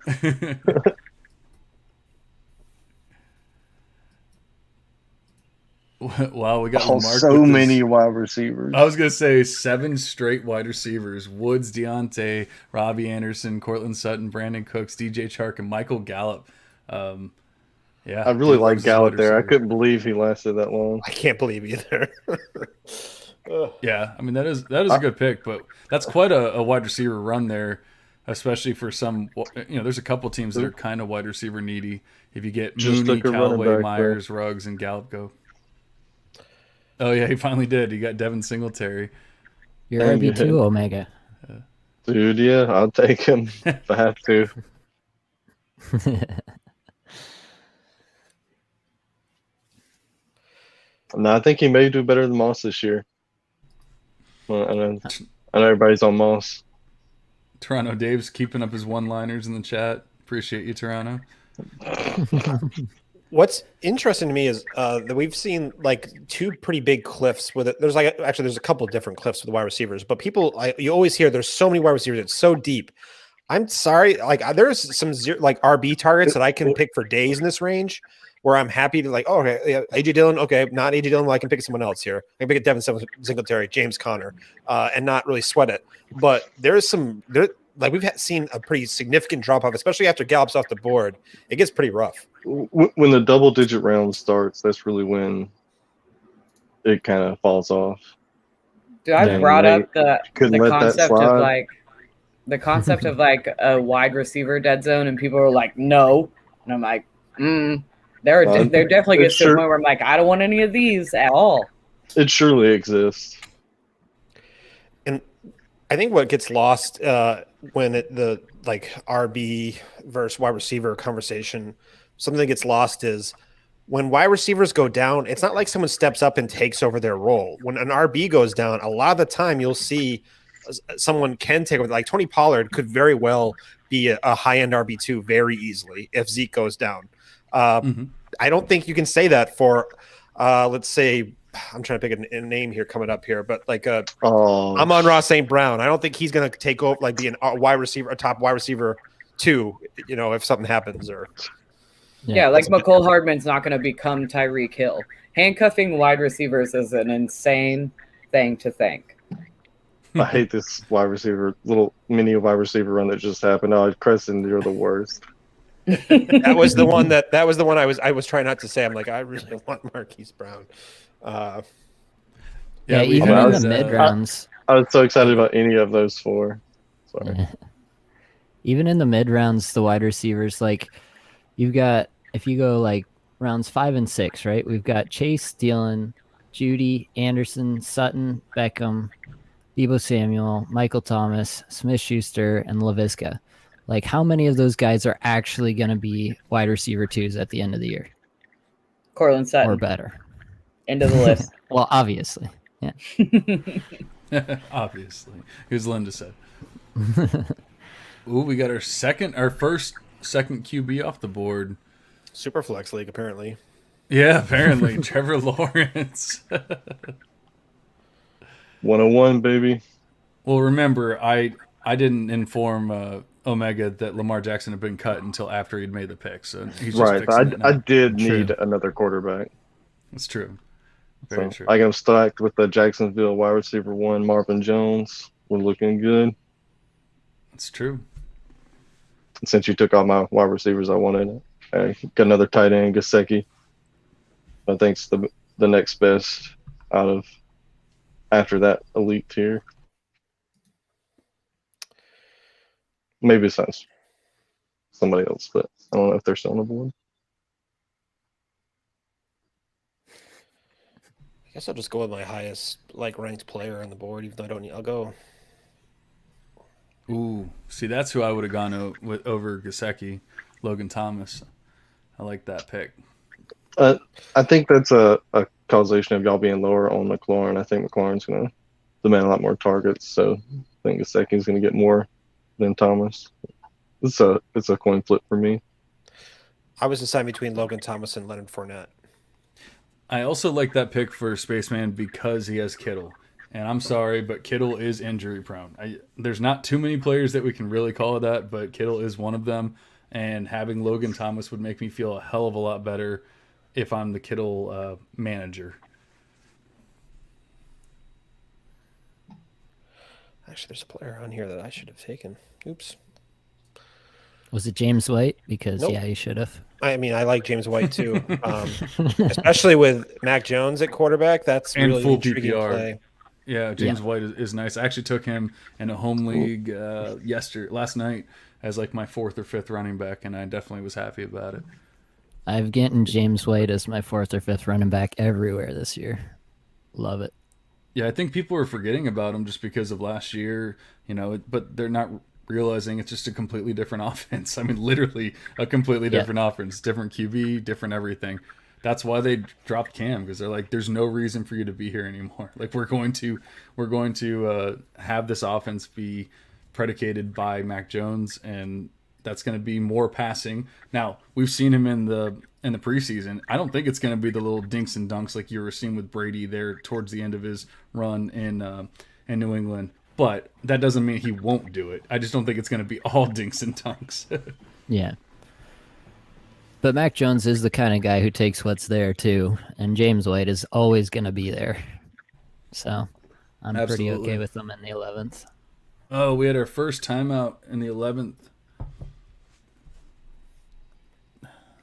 Wow, we got Lamar so with many wide receivers. I was gonna say 7 straight wide receivers: Woods, Deontay, Robbie Anderson, Cortland Sutton, Brandon Cooks, DJ Chark, and Michael Gallup. Yeah, I really like Gallup there. I couldn't believe he lasted that long. I can't believe either. Yeah, I mean that is a good pick, but that's quite a wide receiver run there, especially for some. There's a couple teams that are kind of wide receiver needy. If you get Just Mooney, took a running Callaway, back, Myers, Ruggs, and Gallup go. Oh yeah, he finally did. He got Devin Singletary. You're RB2, Omega. Dude, yeah, I'll take him if I have to. No, I think he may do better than Moss this year. Well, I know everybody's on Moss. Toronto Dave's keeping up his one-liners in the chat. Appreciate you, Toronto. What's interesting to me is that we've seen like 2 pretty big cliffs with it. There's a couple of different cliffs with the wide receivers, but you always hear there's so many wide receivers. It's so deep. I'm sorry, there's some RB targets that I can pick for days in this range where I'm happy to okay, yeah, AJ Dillon, okay, not AJ Dillon, well, I can pick someone else here. I can pick a Devin Singletary, James Conner, and not really sweat it. But there's we've seen a pretty significant drop off, especially after Gallup's off the board. It gets pretty rough. When the double-digit round starts, that's really when it kind of falls off. Dude, I brought up the concept of a wide receiver dead zone, and people were like, "No," and I'm like, There definitely gets to a point where I'm like, I don't want any of these at all. It surely exists. And I think what gets lost when the RB versus wide receiver conversation, something that gets lost is when wide receivers go down, it's not like someone steps up and takes over their role. When an RB goes down, a lot of the time you'll see someone can take over. Like Tony Pollard could very well be a high-end RB2 very easily if Zeke goes down. I don't think you can say that for, let's say, I'm trying to pick a name here coming up here, but Amon-Ra St. Brown. I don't think he's going to take over, be a wide receiver, a top wide receiver 2, if something happens or. Yeah, Mecole Hardman's not going to become Tyreek Hill. Handcuffing wide receivers is an insane thing to think. I hate this little mini wide receiver run that just happened. Oh, Crescent, you're the worst. That was the one I was trying not to say. I'm like, I really want Marquise Brown. Even in the mid rounds, I was so excited about any of those four. Sorry. Yeah. Even in the mid rounds, the wide receivers, like you've got, if you go like rounds 5 and 6, right? We've got Chase, Thielen, Judy, Anderson, Sutton, Beckham, Debo Samuel, Michael Thomas, Smith Schuster, and LaVisca. Like, how many of those guys are actually going to be wide receiver twos at the end of the year Cortland or Sutton. better? End of the list. Well, obviously. Yeah. Obviously. Here's Linda said. Ooh, we got our first second QB off the board. Super flex league, apparently. Yeah, apparently. Trevor Lawrence. 101, baby. Well, remember, I didn't inform Omega that Lamar Jackson had been cut until after he'd made the pick. So he's just Right. fixing it now. I did True. need another quarterback. It's true. Very So true. I got him stacked with the Jacksonville wide receiver 1, Marvin Jones. We're looking good. It's true. Since you took all my wide receivers I wanted, I got another tight end, Gasecki. I think's the next best out of after that elite tier. Maybe besides somebody else, but I don't know if they're still on the board. I guess I'll just go with my highest ranked player on the board, even though I don't need. I'll go. Ooh, see, that's who I would have gone with over Gasecki, Logan Thomas. I like that pick. I think that's a causation of y'all being lower on McLaurin. I think McLaurin's going to demand a lot more targets, so I think Gasecki's going to get more than Thomas. It's a coin flip for me. I was deciding between Logan Thomas and Leonard Fournette. I also like that pick for Spaceman because he has Kittle. And I'm sorry, but Kittle is injury prone. There's not too many players that we can really call it that, but Kittle is one of them. And having Logan Thomas would make me feel a hell of a lot better if I'm the Kittle manager. Actually, there's a player on here that I should have taken. Oops. Was it James White? Because, Nope. yeah, you should have. I mean, I like James White too, especially with Mac Jones at quarterback. That's And really full intriguing PPR. play. Yeah, James White is nice. I actually took him in a home league last night as like my 4th or 5th running back, and I definitely was happy about it. I've gotten James White as my 4th or 5th running back everywhere this year. Love it. Yeah, I think people are forgetting about him just because of last year, but they're not realizing it's just a completely different offense. I mean, literally a completely different offense, different QB, different everything. That's why they dropped Cam, because they're like, there's no reason for you to be here anymore. Like we're going to have this offense be predicated by Mac Jones, and that's going to be more passing. Now we've seen him in the preseason. I don't think it's going to be the little dinks and dunks like you were seeing with Brady there towards the end of his run in New England. But that doesn't mean he won't do it. I just don't think it's going to be all dinks and dunks. Yeah. But Mac Jones is the kind of guy who takes what's there, too. And James White is always going to be there. So I'm pretty okay with them in the 11th. Oh, we had our first timeout in the 11th.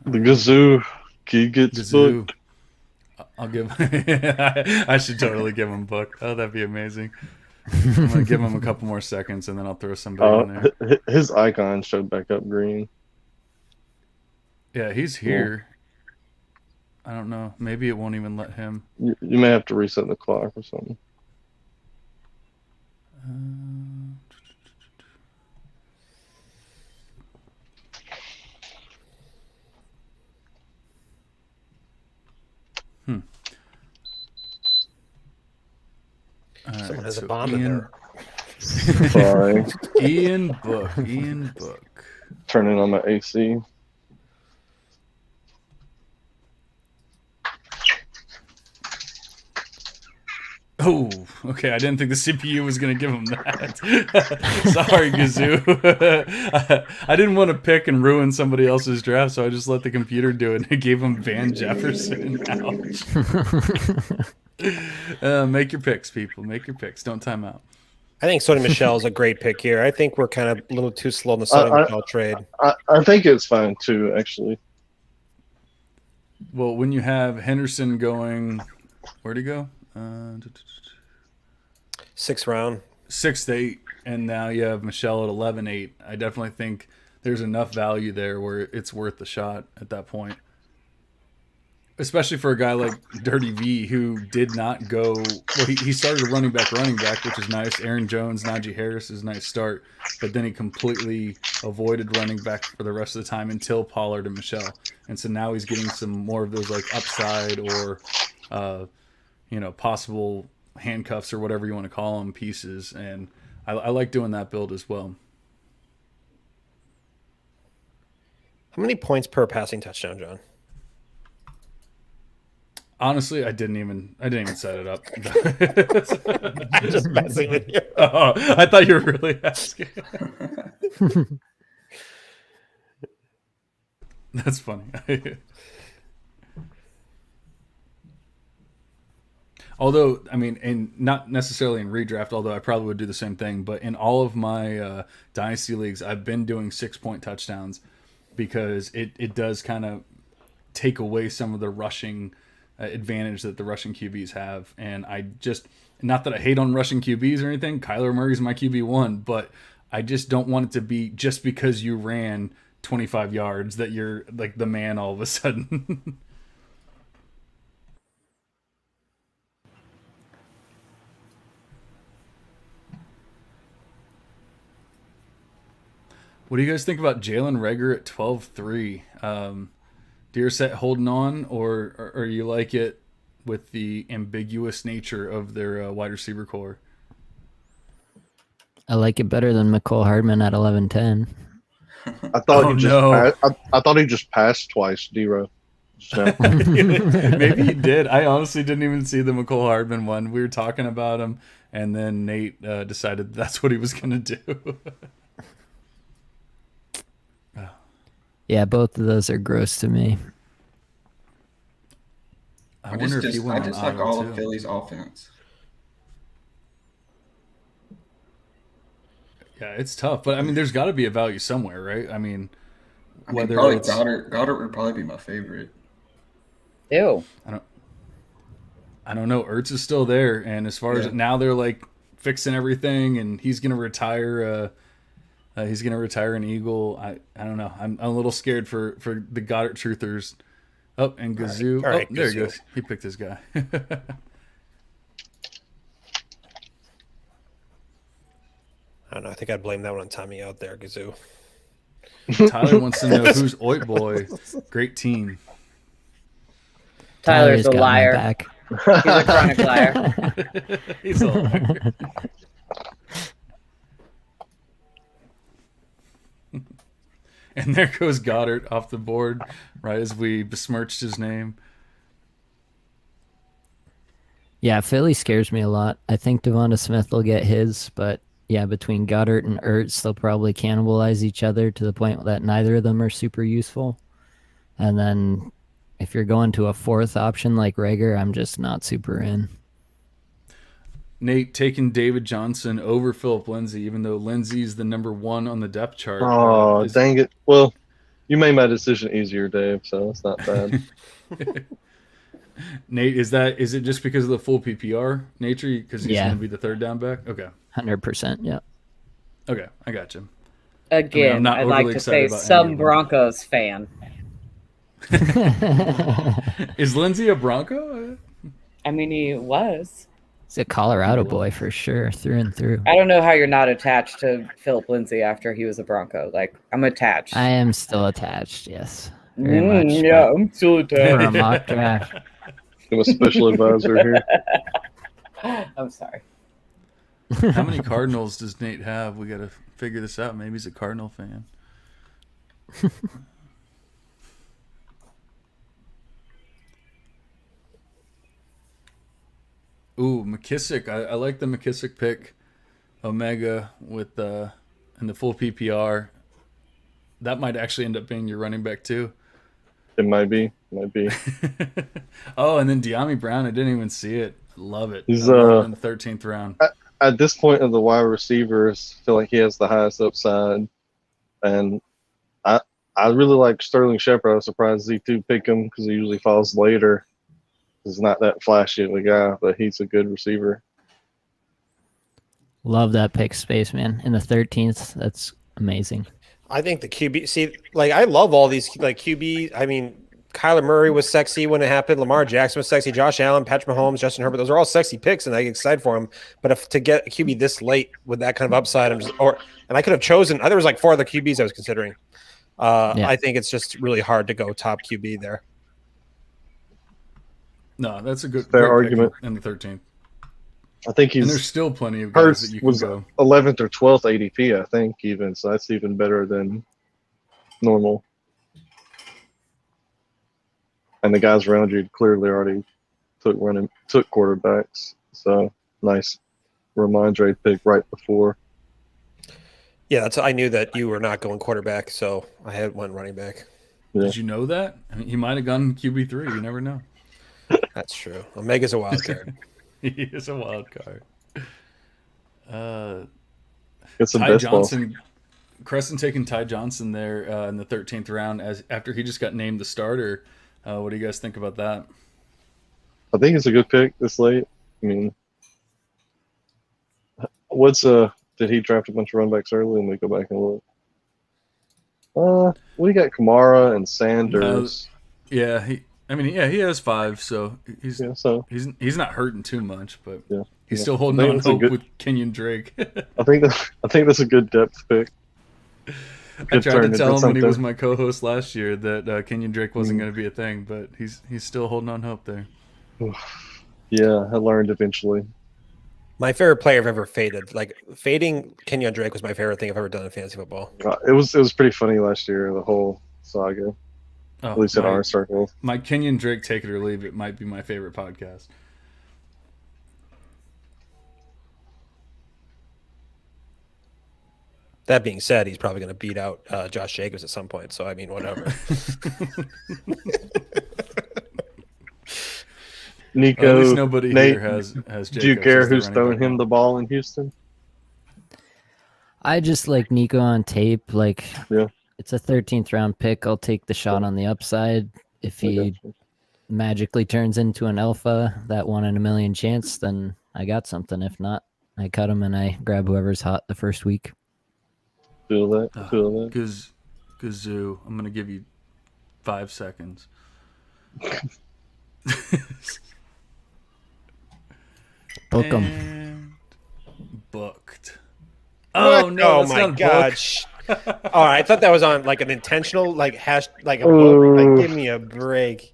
The Gazoo. He gets booked. I'll give I should totally give him book. Oh, that'd be amazing. I'm going to give him a couple more seconds, and then I'll throw somebody in there. His icon showed back up green. Yeah, he's here. I don't know. Maybe it won't even let him. You may have to reset the clock or something. Someone has a bomb in there. Sorry. Ian Book. Turning on my AC. Oh, okay. I didn't think the CPU was going to give him that. Sorry, Gazoo. I didn't want to pick and ruin somebody else's draft, so I just let the computer do it, and it gave him Van Jefferson. Ouch. Make your picks, people. Make your picks. Don't time out. I think Sonny Michel is a great pick here. I think we're kind of a little too slow in the Sonny Michel trade. I think it's fine, too, actually. Well, when you have Henderson going... Where'd he go? Sixth round. 6 to 8, and now you have Michelle at 11-8. I definitely think there's enough value there where it's worth the shot at that point. Especially for a guy like Dirty V, who did not go. Well, he started a running back, which is nice. Aaron Jones, Najee Harris is a nice start, but then he completely avoided running back for the rest of the time until Pollard and Michelle, and so now he's getting some more of those like upside or, possible handcuffs or whatever you want to call them pieces, and I like doing that build as well. How many points per passing touchdown, John? Honestly, I didn't even set it up. I'm just messing with you. Oh, I thought you were really asking. That's funny. Although, I mean, and not necessarily in redraft, although I probably would do the same thing, but in all of my dynasty leagues, I've been doing 6-point touchdowns because it does kind of take away some of the rushing advantage that the rushing QBs have. And I just, not that I hate on rushing QBs or anything, Kyler Murray's my QB1, but I just don't want it to be just because you ran 25 yards that you're like the man all of a sudden. What do you guys think about Jalen Reagor at 12-3? Deerset holding on, or you like it with the ambiguous nature of their wide receiver core? I like it better than McCole Hardman at 11-10. I thought I thought he just passed twice, D-Row. Maybe he did. I honestly didn't even see the McCole Hardman one. We were talking about him, and then Nate decided that's what he was going to do. Yeah, both of those are gross to me. I just like all of Philly's offense. Yeah, it's tough, but I mean, there's got to be a value somewhere, right? I mean, whether probably it's Goddard would probably be my favorite. Ew. I don't know. Ertz is still there, and as far as now, they're like fixing everything, and he's gonna retire. He's gonna retire an Eagle. I don't know. I'm a little scared for the Goddard truthers. Oh, and Gazoo. All right, there Gazoo. he goes. He picked his guy. I don't know. I think I'd blame that one on Tommy out there, Gazoo. Tyler wants to know who's Oit Boy. Great team. Tyler's a got my liar. back. He's a chronic liar. He's a liar. And there goes Goddard off the board right as we besmirched his name. Yeah, Philly scares me a lot. I think Devonta Smith will get his, but yeah, between Goddard and Ertz, they'll probably cannibalize each other to the point that neither of them are super useful. And then if you're going to a fourth option like Reagor, I'm just not super in. Nate taking David Johnson over Philip Lindsay, even though Lindsay's the number 1 on the depth chart. Oh, dang it. Well, you made my decision easier, Dave, so it's not bad. Nate, is it just because of the full PPR nature? Because he's going to be the third down back? Okay. 100%, yeah. Okay, I got you. Again, I'd like to say some Broncos fan. Is Lindsay a Bronco? I mean, he was. He's a Colorado boy for sure, through and through. I don't know how you're not attached to Philip Lindsay after he was a Bronco. Like, I'm attached. I am still attached, yes. Very much. Yeah, I'm still For a attached. mock draft. I'm a special advisor here. I'm sorry. How many Cardinals does Nate have? We got to figure this out. Maybe he's a Cardinal fan. Ooh, McKissick. I like the McKissick pick. Omega with in the full PPR. That might actually end up being your running back too. It might be. Oh, and then De'Ami Brown. I didn't even see it. Love it. He's in the 13th round. At this point of the wide receivers, I feel like he has the highest upside. And I really like Sterling Shepard. I was surprised Z2 picked him because he usually falls later. He's not that flashy of a guy, but he's a good receiver. Love that pick, Spaceman. In the 13th, that's amazing. I think the QB. See, like I love all these like QB. I mean, Kyler Murray was sexy when it happened. Lamar Jackson was sexy. Josh Allen, Patrick Mahomes, Justin Herbert. Those are all sexy picks, and I get excited for them. But if to get a QB this late with that kind of upside, and I could have chosen. There was like 4 other QBs I was considering. Yeah. I think it's just really hard to go top QB there. No, that's a good Fair great argument. pick in the 13th. I think And there's he's still plenty of guys Hurts that you can was go. 11th or 12th ADP, I think, even. So that's even better than normal. And the guys around you clearly already took quarterbacks. So nice Ramondre pick right before. Yeah, I knew that you were not going quarterback, so I had one running back. Yeah. Did you know that? I mean, he might have gone QB3. You never know. That's true. Omega's a wild card. He is a wild card. It's the Ty best ball. Johnson, Crescent taking Ty Johnson there in the 13th round after he just got named the starter. What do you guys think about that? I think it's a good pick this late. I mean, did he draft a bunch of runbacks early? Let me go back and look. We got Kamara and Sanders. He has 5, so he's Yeah, so he's not hurting too much, but yeah, he's yeah. still holding I think on that's a hope good- with Kenyon Drake. I think that's a good depth pick. I tried to tell him when he was something. my co-host last year that Kenyon Drake wasn't Mm. going to be a thing, but he's still holding on hope there. Yeah, I learned eventually. My favorite player I've ever faded. Like fading Kenyon Drake was my favorite thing I've ever done in fantasy football. It was pretty funny last year, the whole saga. Oh, At least in our circle. My Kenyon Drake Take It or Leave It might be my favorite podcast. That being said, he's probably going to beat out Josh Jacobs at some point. So I mean, whatever. Nico, At least nobody Nate, here has Jacobs. do you care as the who's running throwing back him now. the ball in Houston? I just like Nico on tape. Like, Yeah. it's a 13th round pick. I'll take the shot on the upside. If I he gotcha. magically turns into an alpha, that 1 in a million chance, then I got something. If not, I cut him and I grab whoever's hot the first week. Feel that? Feel that? Gazoo, I'm going to give you 5 seconds. Book him. And booked. Oh What? no! Oh That's my not god! book. Oh, I thought that was on like an intentional like hash like a book. Like, give me a break.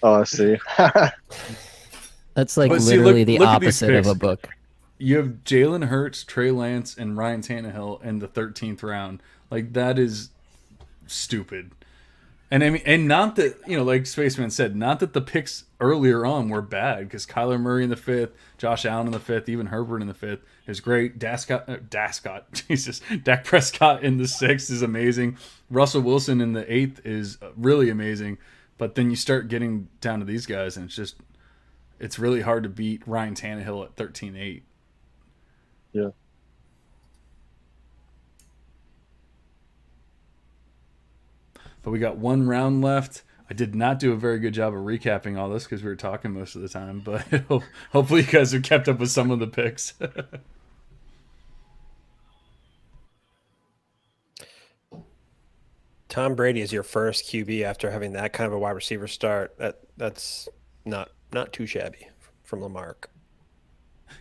Oh, I see. That's like But see, literally look the at these opposite of a picks. book. You have Jalen Hurts, Trey Lance, and Ryan Tannehill in the 13th round. Like, that is stupid. And I mean, and not that, like Spaceman said, not that the picks earlier on were bad, because Kyler Murray in the 5th, Josh Allen in the 5th, even Herbert in the 5th is great. Dak Prescott in the 6th is amazing. Russell Wilson in the 8th is really amazing. But then you start getting down to these guys, and it's really hard to beat Ryan Tannehill at 13-8. Yeah. But we got 1 round left. I did not do a very good job of recapping all this because we were talking most of the time, but hopefully you guys have kept up with some of the picks. Tom Brady is your first QB after having that kind of a wide receiver start. That's not too shabby from Lamarck.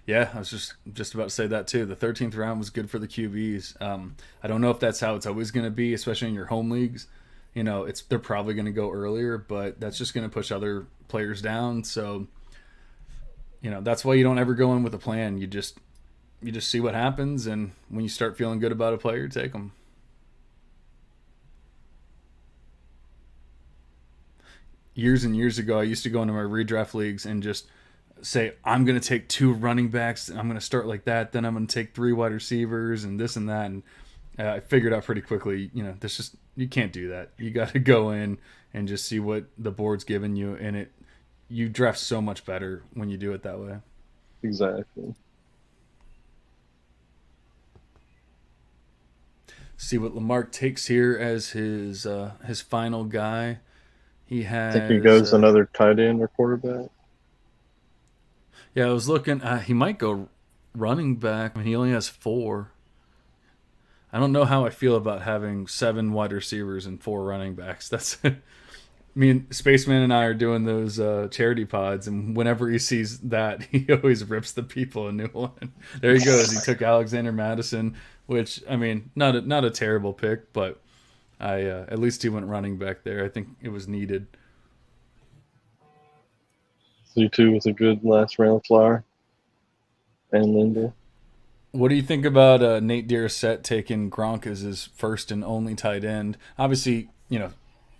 Yeah, I was just about to say that too. The 13th round was good for the QBs. I don't know if that's how it's always going to be, especially in your home leagues. They're probably going to go earlier, but that's just going to push other players down. So, that's why you don't ever go in with a plan. You just see what happens, and when you start feeling good about a player, take them. Years and years ago, I used to go into my redraft leagues and just say, I'm going to take 2 running backs, and I'm going to start like that. Then I'm going to take 3 wide receivers and this and that. And I figured out pretty quickly, you can't do that. You got to go in and just see what the board's giving you. And you draft so much better when you do it that way. Exactly. See what Lamarck takes here as his final guy. He has. I think he goes another tight end or quarterback. Yeah, I was looking. He might go running back, I mean, he only has 4. I don't know how I feel about having 7 wide receivers and 4 running backs. That's me and Spaceman and I are doing those charity pods, and whenever he sees that, he always rips the people a new one. There he goes. He took Alexander Madison, which I mean, not a terrible pick, but at least he went running back there. I think it was needed. C2 was a good last round flyer. And Linda. What do you think about Nate Dearset taking Gronk as his first and only tight end? Obviously,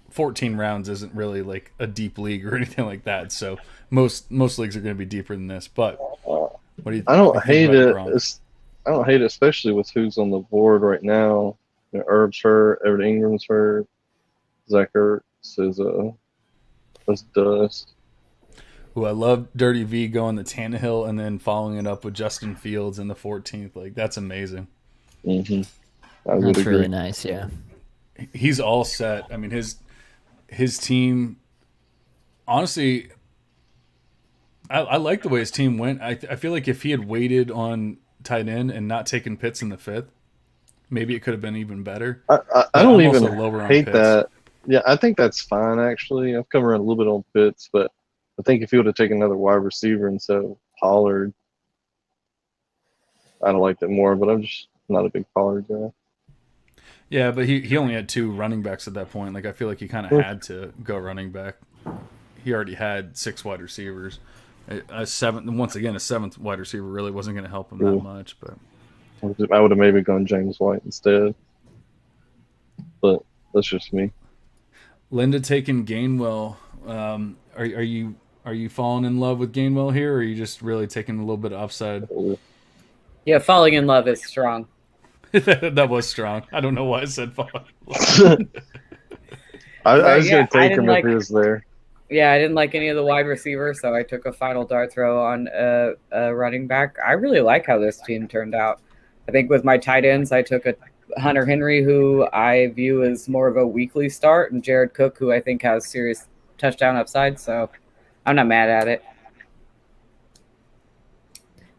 14 rounds isn't really like a deep league or anything like that. So most leagues are going to be deeper than this. But what do you? I don't what do you hate think it. about Gronk? I don't hate it, especially with who's on the board right now. Herb's hurt. Everett Ingram's hurt. Zach Ertz is dust. Ooh, I love Dirty V going to Tannehill and then following it up with Justin Fields in the 14th. Like that's amazing. Mm-hmm. I would That's agree. really nice. Yeah. He's all set. I mean, his team. Honestly, I like the way his team went. I feel like if he had waited on tight end and not taken Pitts in the 5th, maybe it could have been even better. I don't I'm also even lower on hate Pitts. that. Yeah, I think that's fine actually. I've come around a little bit on Pitts, but I think if he would have taken another wide receiver instead of Pollard, I'd have liked it more. But I'm just not a big Pollard guy. Yeah, but he only had 2 running backs at that point. Like I feel like he kind of had to go running back. He already had 6 wide receivers. A 7th wide receiver really wasn't going to help him that much. But I would have maybe gone James White instead. But that's just me. Linda taking Gainwell. Are you falling in love with Gainwell here, or are you just really taking a little bit of upside? Yeah, falling in love is strong. That was strong. I don't know why I said falling. I was going to take didn't him if he was there. Yeah, I didn't like any of the wide receivers, so I took a final dart throw on a running back. I really like how this team turned out. I think with my tight ends, I took a Hunter Henry, who I view as more of a weekly start, and Jared Cook, who I think has serious touchdown upside, so I'm not mad at it.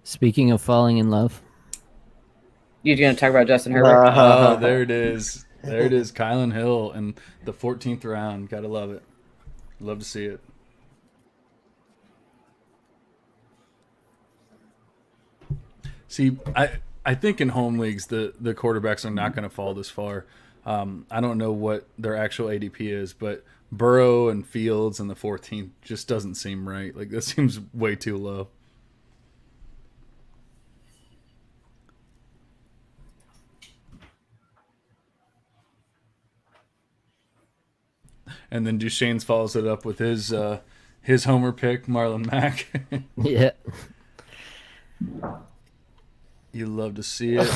Speaking of falling in love, You going to talk about Justin Herbert? Oh, there it is. There it is. Kylan Hill in the 14th round. Gotta love it. Love to see it. See, I think in home leagues the quarterbacks are not going to fall this far. I don't know what their actual ADP is, but Burrow and Fields in the 14th just doesn't seem right. Like that seems way too low. And then Duchesne's follows it up with his homer pick, Marlon Mack. yeah. You love to see it.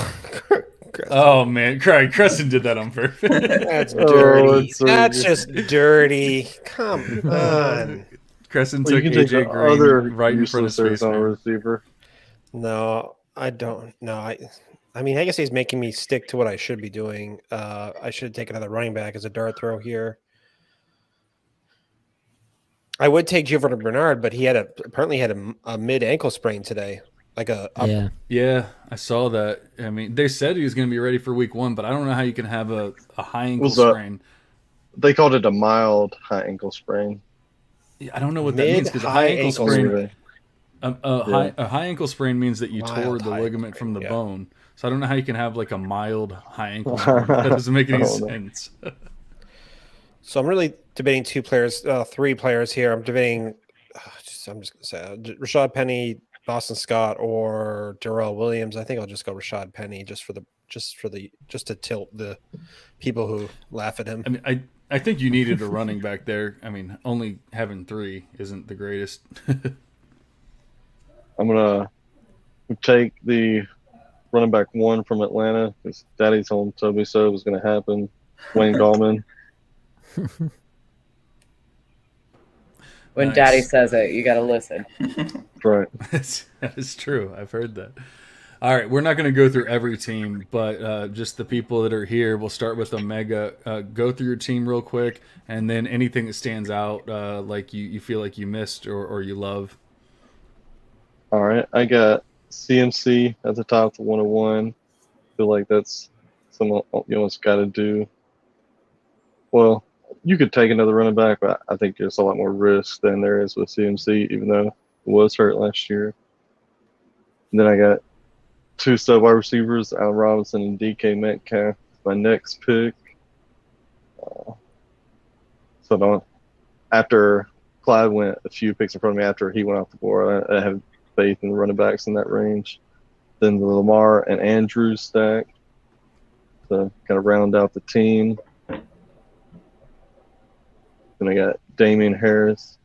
Oh man, Craig Crescent did that on purpose. That's dirty. that's so That's good. just dirty. Come on. Crescent Well, took you can take AJ the Green other right in front of useless his face. Arizona Man. receiver. No, I don't. No, I mean, I guess he's making me stick to what I should be doing. I should take another running back as a dart throw here. I would take Giovanni Bernard, but he apparently had a mid ankle sprain today. Like Yeah. Yeah, I saw that. I mean, they said he was going to be ready for week 1, but I don't know how you can have a high ankle sprain. They called it a mild high ankle sprain. Yeah, I don't know what that means because a high ankle Mid-high sprain. Anyway. A high ankle sprain means that you Mild tore the high ligament ankle from the sprain, yeah. bone. So I don't know how you can have like a mild high ankle sprain. That doesn't make any I don't know. sense. So I'm really debating 3 players here. I'm debating. I'm just going to say Rashad Penny, Boston Scott, or Darrell Williams. I think I'll just go Rashad Penny just to tilt the people who laugh at him. I mean, I think you needed a running back there. I mean, only having 3 isn't the greatest. I'm gonna take the running back 1 from Atlanta because Daddy told Toby so it was gonna happen. Wayne Gallman. When Nice. Daddy says it, you got to listen. Right. That is true. I've heard that. All right, we're not going to go through every team, but just the people that are here. We'll start with Omega. Go through your team real quick, and then anything that stands out, like you feel like you missed or you love. All right. I got CMC at the top, the 101. Feel like that's something you almost got to do. Well, you could take another running back, but I think there's a lot more risk than there is with CMC, even though it was hurt last year. And then I got 2 sub wide receivers, Allen Robinson and DK Metcalf. My next pick. After Clyde went a few picks in front of me after he went off the board, I have faith in the running backs in that range. Then the Lamar and Andrews stack to kind of round out the team. Then I got Damian Harris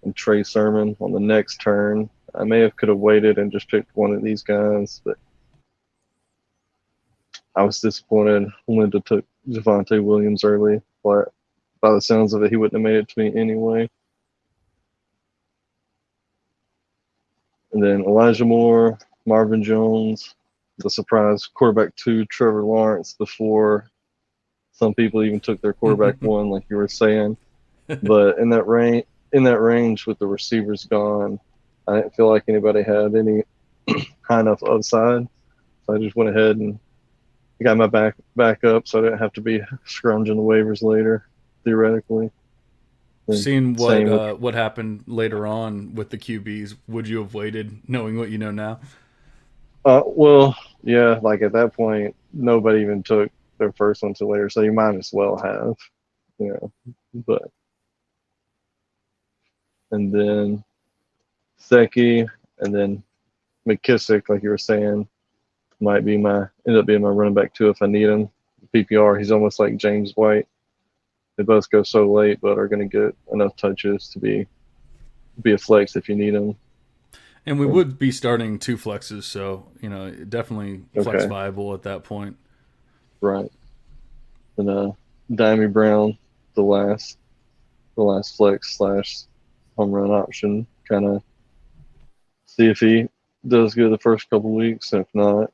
and Trey Sermon on the next turn. I could have waited and just picked one of these guys, but I was disappointed. Linda took Javonte Williams early, but by the sounds of it, he wouldn't have made it to me anyway. And then Elijah Moore, Marvin Jones, the surprise quarterback 2, Trevor Lawrence, before some people even took their quarterback 1, like you were saying. But in that range with the receivers gone, I didn't feel like anybody had any high enough upside. So I just went ahead and got my back up, so I didn't have to be scrounging the waivers later, theoretically. And Seeing what happened later on with the QBs, would you have waited, knowing what you know now? Well, yeah, like at that point, nobody even took their first one till later, so you might as well have, But and then Secchi, and then McKissick, like you were saying, end up being my running back 2 if I need him. PPR, he's almost like James White. They both go so late, but are going to get enough touches to be a flex if you need him. And we would be starting 2 flexes, so definitely flex viable at that point. Right. And Dimey Brown, the last flex / home run option. Kind of see if he does good the first couple weeks. If not,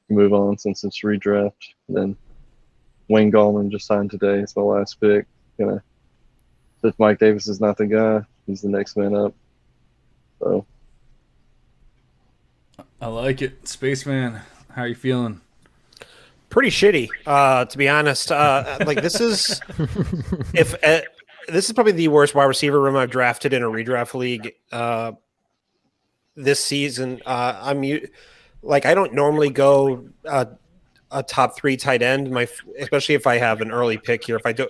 move on since it's redraft. And then Wayne Gallman just signed today. It's my last pick. If Mike Davis is not the guy, he's the next man up. So I like it. Spaceman, how are you feeling? Pretty shitty, to be honest. Like this is this is probably the worst wide receiver room I've drafted in a redraft league this season. I don't normally go a top 3 tight end, especially if I have an early pick here. If I do,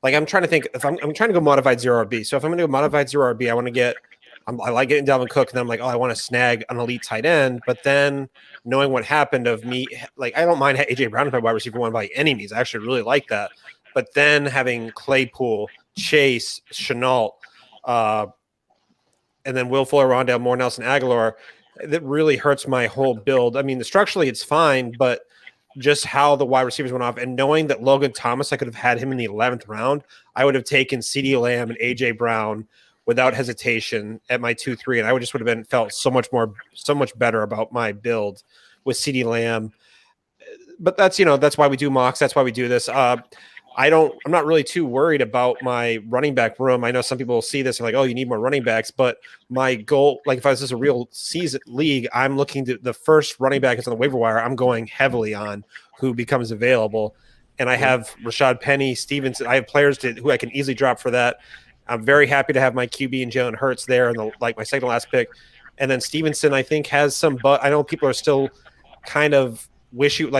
I'm trying to think if I'm trying to go modified 0 RB. So if I'm going to go modified 0 RB, I like getting Dalvin Cook, and then I'm like, I want to snag an elite tight end. But then knowing what happened of me, I don't mind AJ Brown as my wide receiver 1 by any means. I actually really like that. But then having Claypool, Chase, Chenault, and then Will Fuller, Rondale Moore, Nelson Aguilar, that really hurts my whole build. I mean, structurally it's fine, but just how the wide receivers went off, and knowing that Logan Thomas, I could have had him in the 11th round, I would have taken CeeDee Lamb and AJ Brown without hesitation at my 2-3, and I would have felt so much better about my build with CeeDee Lamb. But that's why we do mocks. That's why we do this. I'm not really too worried about my running back room. I know some people will see this and like, oh, you need more running backs. But my goal, if this is a real season league, I'm looking to the first running back is on the waiver wire. I'm going heavily on who becomes available. And I have Rashad Penny, Stevenson. I have players who I can easily drop for that. I'm very happy to have my QB and Jalen Hurts there and my second to last pick. And then Stevenson, I think, has some, but I know people are still kind of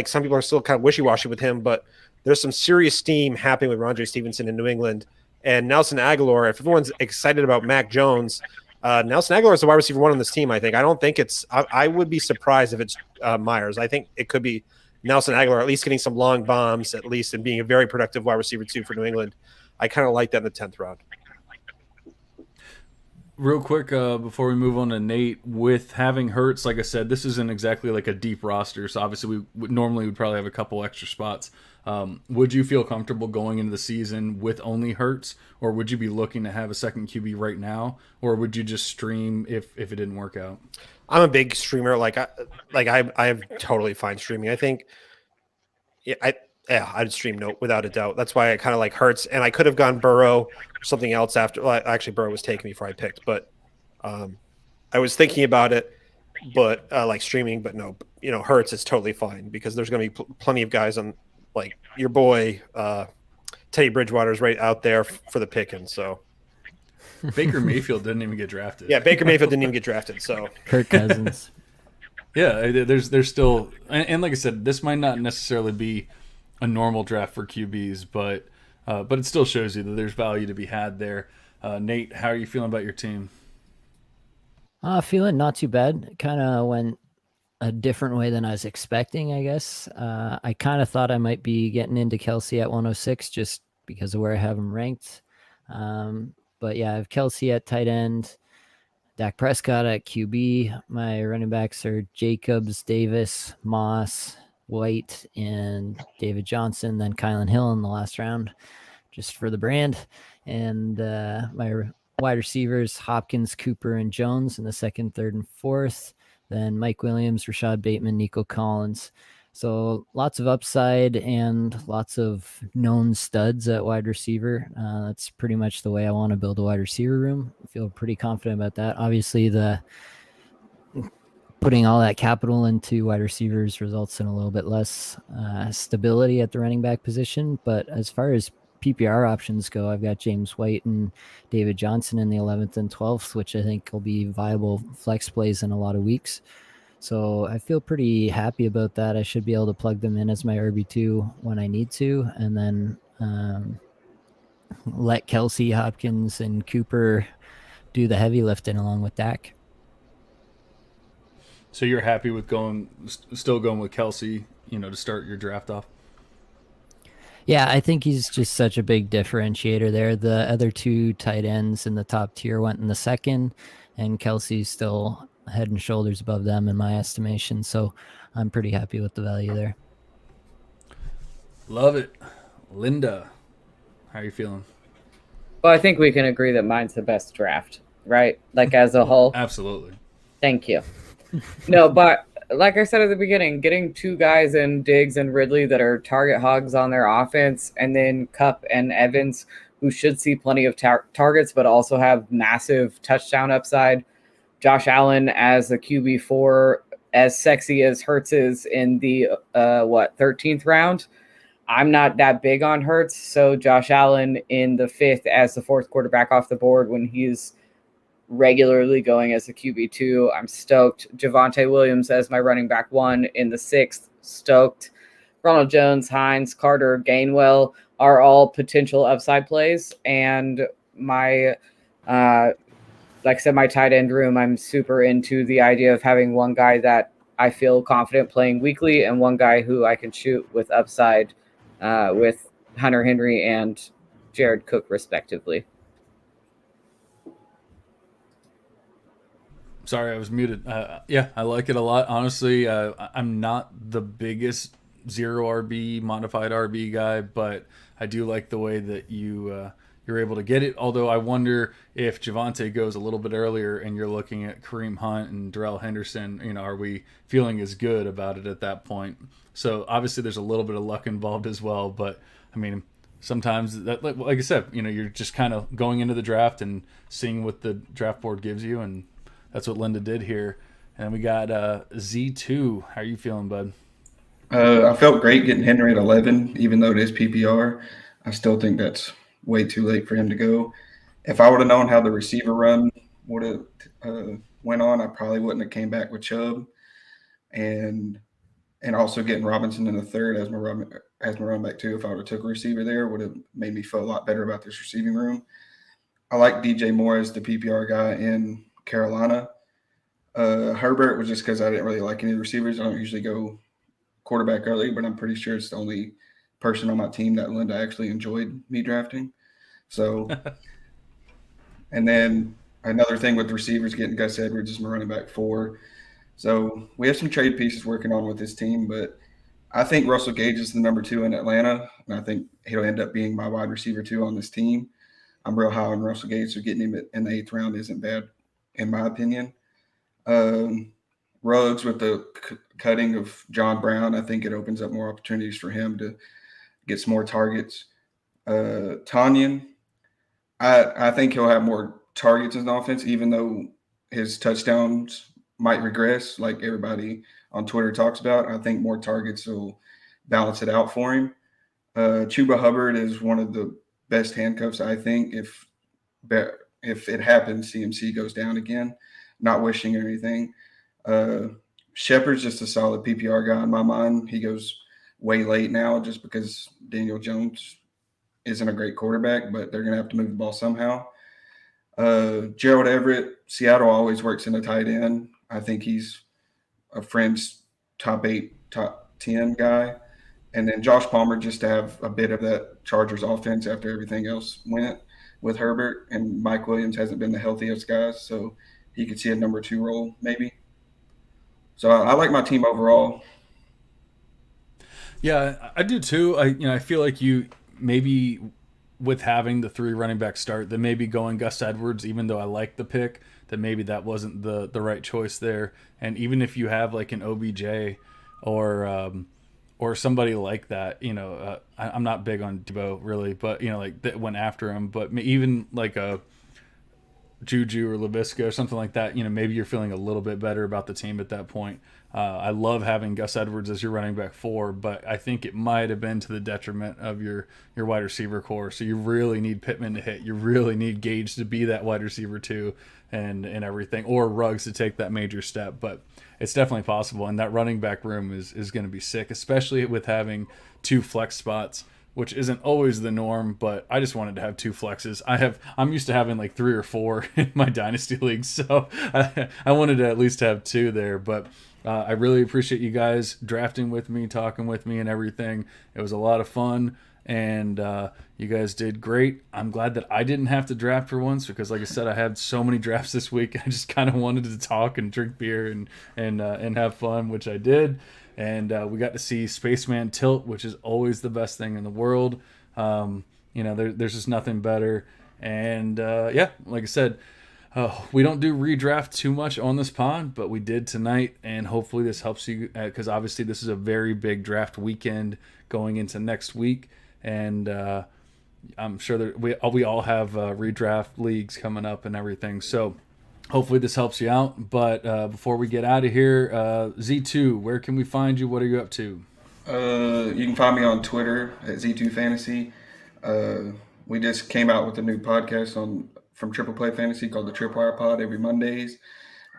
some people are still kind of wishy-washy with him, but there's some serious steam happening with Rondre Stevenson in New England. And Nelson Aguilar, if everyone's excited about Mac Jones, Nelson Aguilar is the wide receiver 1 on this team, I think. I don't think I would be surprised if it's Myers. I think it could be Nelson Aguilar, at least getting some long bombs, at least, and being a very productive wide receiver 2 for New England. I kind of like that in the 10th round. Real quick, before we move on to Nate, with having Hurts, like I said, this isn't exactly like a deep roster, so obviously we would normally probably have a couple extra spots. Would you feel comfortable going into the season with only Hurts, or would you be looking to have a second QB right now, or would you just stream if it didn't work out? I'm a big streamer. I'm totally fine streaming. I think, I'd stream without a doubt. That's why I kind of like Hurts, and I could have gone Burrow or something else after. Well, actually, Burrow was taking me before I picked, but I was thinking about it, but like streaming. But no, Hurts is totally fine because there's going to be plenty of guys on, like your boy Teddy Bridgewater's right out there for the picking. So Baker Mayfield didn't even get drafted. yeah, Baker Mayfield didn't even get drafted. So Kirk Cousins. Yeah, there's still, and like I said, this might not necessarily be a normal draft for QBs, but it still shows you that there's value to be had there. Nate, how are you feeling about your team? Feeling not too bad. Kind of went a different way than I was expecting, I guess. I kind of thought I might be getting into Kelsey at 106 just because of where I have him ranked. But yeah, I have Kelsey at tight end, Dak Prescott at QB. My running backs are Jacobs, Davis, Moss, White, and David Johnson, then Kylan Hill in the last round, just for the brand. And my wide receivers, Hopkins, Cooper, and Jones in the second, third, and fourth. Then Mike Williams, Rashad Bateman, Nico Collins. So lots of upside and lots of known studs at wide receiver. That's pretty much the way I want to build a wide receiver room. I feel pretty confident about that. Obviously, the putting all that capital into wide receivers results in a little bit less stability at the running back position. But as far as PPR options go, I've got James White and David Johnson in the 11th and 12th, which I think will be viable flex plays in a lot of weeks. So I feel pretty happy about that. I should be able to plug them in as my RB2 when I need to, and then let Kelsey, Hopkins, and Cooper do the heavy lifting along with Dak. So you're happy with still going with Kelsey, to start your draft off? Yeah, I think he's just such a big differentiator there. The other two tight ends in the top tier went in the second, and Kelsey's still head and shoulders above them in my estimation. So I'm pretty happy with the value there. Love it. Linda, how are you feeling? Well, I think we can agree that mine's the best draft, right? Like as a whole. Absolutely. Thank you. No, but like I said at the beginning, getting two guys in Diggs and Ridley that are target hogs on their offense, and then Kupp and Evans, who should see plenty of targets, but also have massive touchdown upside. Josh Allen as the QB4, as sexy as Hurts is in the 13th round. I'm not that big on Hurts, so Josh Allen in the 5th as the 4th quarterback off the board when he's regularly going as a QB2. I'm stoked. Javonte Williams as my running back 1 in the 6th. Stoked. Ronald Jones, Hines, Carter, Gainwell are all potential upside plays. And my, like I said, my tight end room, I'm super into the idea of having one guy that I feel confident playing weekly and one guy who I can shoot with upside with Hunter Henry and Jared Cook, respectively. Sorry, I was muted. Yeah, I like it a lot. Honestly, I'm not the biggest zero RB, modified RB guy, but I do like the way that you're able to get it. Although I wonder if Javonte goes a little bit earlier and you're looking at Kareem Hunt and Darrell Henderson, are we feeling as good about it at that point? So obviously there's a little bit of luck involved as well, but I mean, sometimes that, like I said, you're just kind of going into the draft and seeing what the draft board gives you, and that's what Linda did here. And we got Z2. How are you feeling, bud? I felt great getting Henry at 11, even though it is PPR. I still think that's way too late for him to go. If I would have known how the receiver run would have went on, I probably wouldn't have came back with Chubb. And also getting Robinson in the 3rd as my run back too. If I would have took a receiver there, would have made me feel a lot better about this receiving room. I like DJ Moore as the PPR guy in Carolina. Herbert was just because I didn't really like any receivers. I don't usually go quarterback early, but I'm pretty sure it's the only person on my team that Linda actually enjoyed me drafting. So, and then another thing with receivers, getting Gus Edwards as my running back 4. So we have some trade pieces working on with this team, but I think Russell Gage is the number 2 in Atlanta, and I think he'll end up being my wide receiver 2 on this team. I'm real high on Russell Gage, so getting him in the 8th round isn't bad, in my opinion. Ruggs with the cutting of John Brown, I think it opens up more opportunities for him to get some more targets. Tanyan, I think he'll have more targets in the offense, even though his touchdowns might regress, like everybody on Twitter talks about. I think more targets will balance it out for him. Chuba Hubbard is one of the best handcuffs, I think. If it happens, CMC goes down again. Not wishing or anything. Shepard's just a solid PPR guy in my mind. He goes way late now just because Daniel Jones isn't a great quarterback, but they're going to have to move the ball somehow. Gerald Everett, Seattle always works in a tight end. I think he's a friend's top 8, top 10 guy. And then Josh Palmer just to have a bit of that Chargers offense after everything else went with Herbert. And Mike Williams hasn't been the healthiest guy, so he could see a number 2 role maybe. So I like my team overall. Yeah, I do too. I feel like you maybe with having the 3 running back start, that maybe going Gus Edwards, even though I like the pick, that maybe that wasn't the right choice there. And even if you have like an OBJ or somebody like that, I'm not big on Debo really, but like that went after him. But even like a Juju or Laviska or something like that, maybe you're feeling a little bit better about the team at that point. I love having Gus Edwards as your running back 4, but I think it might have been to the detriment of your wide receiver core. So you really need Pittman to hit. You really need Gage to be that wide receiver 2 and everything, or Ruggs to take that major step. But it's definitely possible, and that running back room is going to be sick, especially with having 2 flex spots, which isn't always the norm, but I just wanted to have 2 flexes. I'm used to having like 3 or 4 in my dynasty league, so I wanted to at least have 2 there. But I really appreciate you guys drafting with me, talking with me, and everything. It was a lot of fun, and you guys did great. I'm glad that I didn't have to draft for once because, like I said, I had so many drafts this week. I just kind of wanted to talk and drink beer and have fun, which I did. And we got to see Spaceman tilt, which is always the best thing in the world. There's just nothing better. And like I said, we don't do redraft too much on this pod, but we did tonight. And hopefully this helps you because obviously this is a very big draft weekend going into next week. And I'm sure that we all have redraft leagues coming up and everything. So hopefully this helps you out. But before we get out of here, Z2, where can we find you? What are you up to? You can find me on Twitter at Z2 Fantasy. We just came out with a new podcast from Triple Play Fantasy called the Tripwire Pod every Mondays.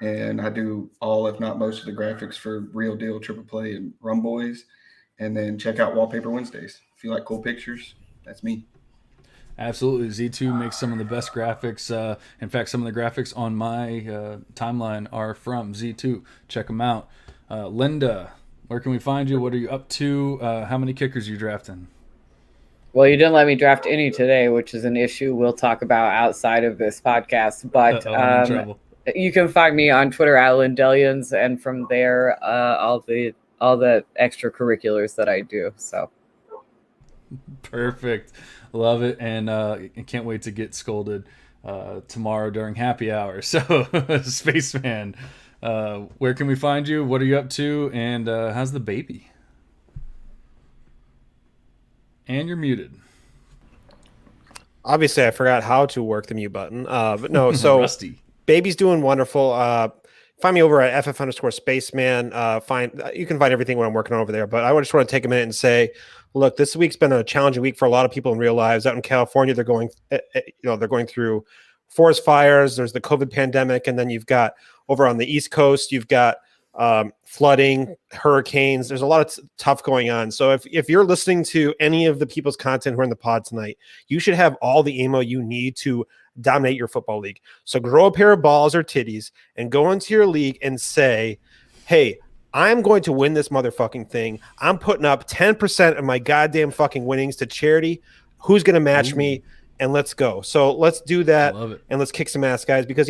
And I do all, if not most, of the graphics for Real Deal, Triple Play, and Rum Boys. And then check out Wallpaper Wednesdays. If you like cool pictures, that's me. Absolutely. Z2 makes some of the best graphics. In fact, some of the graphics on my timeline are from Z2. Check them out. Linda, where can we find you? What are you up to? How many kickers are you drafting? Well, you didn't let me draft any today, which is an issue we'll talk about outside of this podcast. But I'm in trouble. You can find me on Twitter at Lindellians, and from there, all the extracurriculars that I do. So perfect, love it, and I can't wait to get scolded tomorrow during happy hour. So, Spaceman, where can we find you? What are you up to? And how's the baby? And you're muted. Obviously, I forgot how to work the mute button. But no, so Rusty. Baby's doing wonderful. Find me over at ff_spaceman. You can find everything what I'm working on over there. But I just want to take a minute and say, look, this week's been a challenging week for a lot of people in real lives. Out in California, they're going through forest fires. There's the COVID pandemic, and then you've got over on the East Coast, you've got flooding, hurricanes. There's a lot of tough going on. So if you're listening to any of the people's content who are in the pod tonight, you should have all the ammo you need to dominate your football league. So grow a pair of balls or titties and go into your league and say, hey, I'm going to win this motherfucking thing. I'm putting up 10% of my goddamn fucking winnings to charity. Who's going to match me? And let's go. So let's do that. And let's kick some ass, guys, because,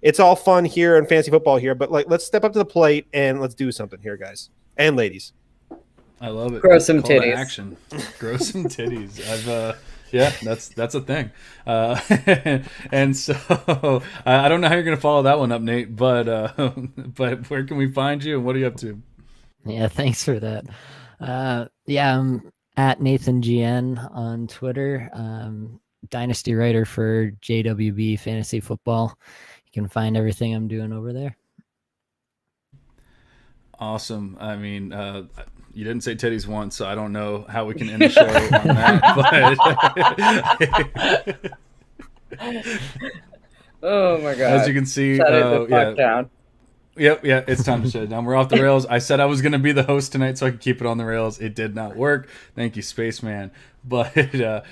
it's all fun here in fantasy football here, but let's step up to the plate and let's do something here, guys and ladies. I love it. Grow some titties. Action. Grow some titties. That's a thing. And so I don't know how you're going to follow that one up, Nate, but where can we find you and what are you up to? Yeah, thanks for that. I'm at Nathan GN on Twitter. Dynasty writer for JWB Fantasy Football. You can find everything I'm doing over there. Awesome. I mean, you didn't say titties once, so I don't know how we can end the show on that. But Oh my god! as you can see, Shut it the fuck down. Yep, yeah, it's time to shut it down. We're off the rails. I said I was going to be the host tonight so I could keep it on the rails. It did not work. Thank you, Spaceman. But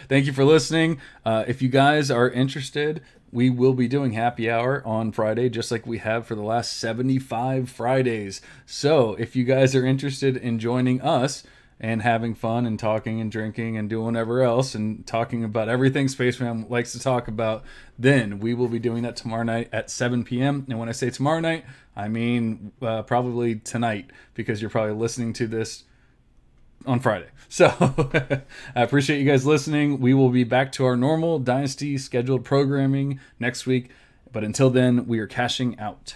thank you for listening. If you guys are interested, we will be doing happy hour on Friday, just like we have for the last 75 Fridays. So if you guys are interested in joining us and having fun and talking and drinking and doing whatever else and talking about everything Spaceman likes to talk about, then we will be doing that tomorrow night at 7 p.m. And when I say tomorrow night, I mean probably tonight, because you're probably listening to this on Friday. So I appreciate you guys listening. We will be back to our normal Dynasty scheduled programming next week. But until then, we are cashing out.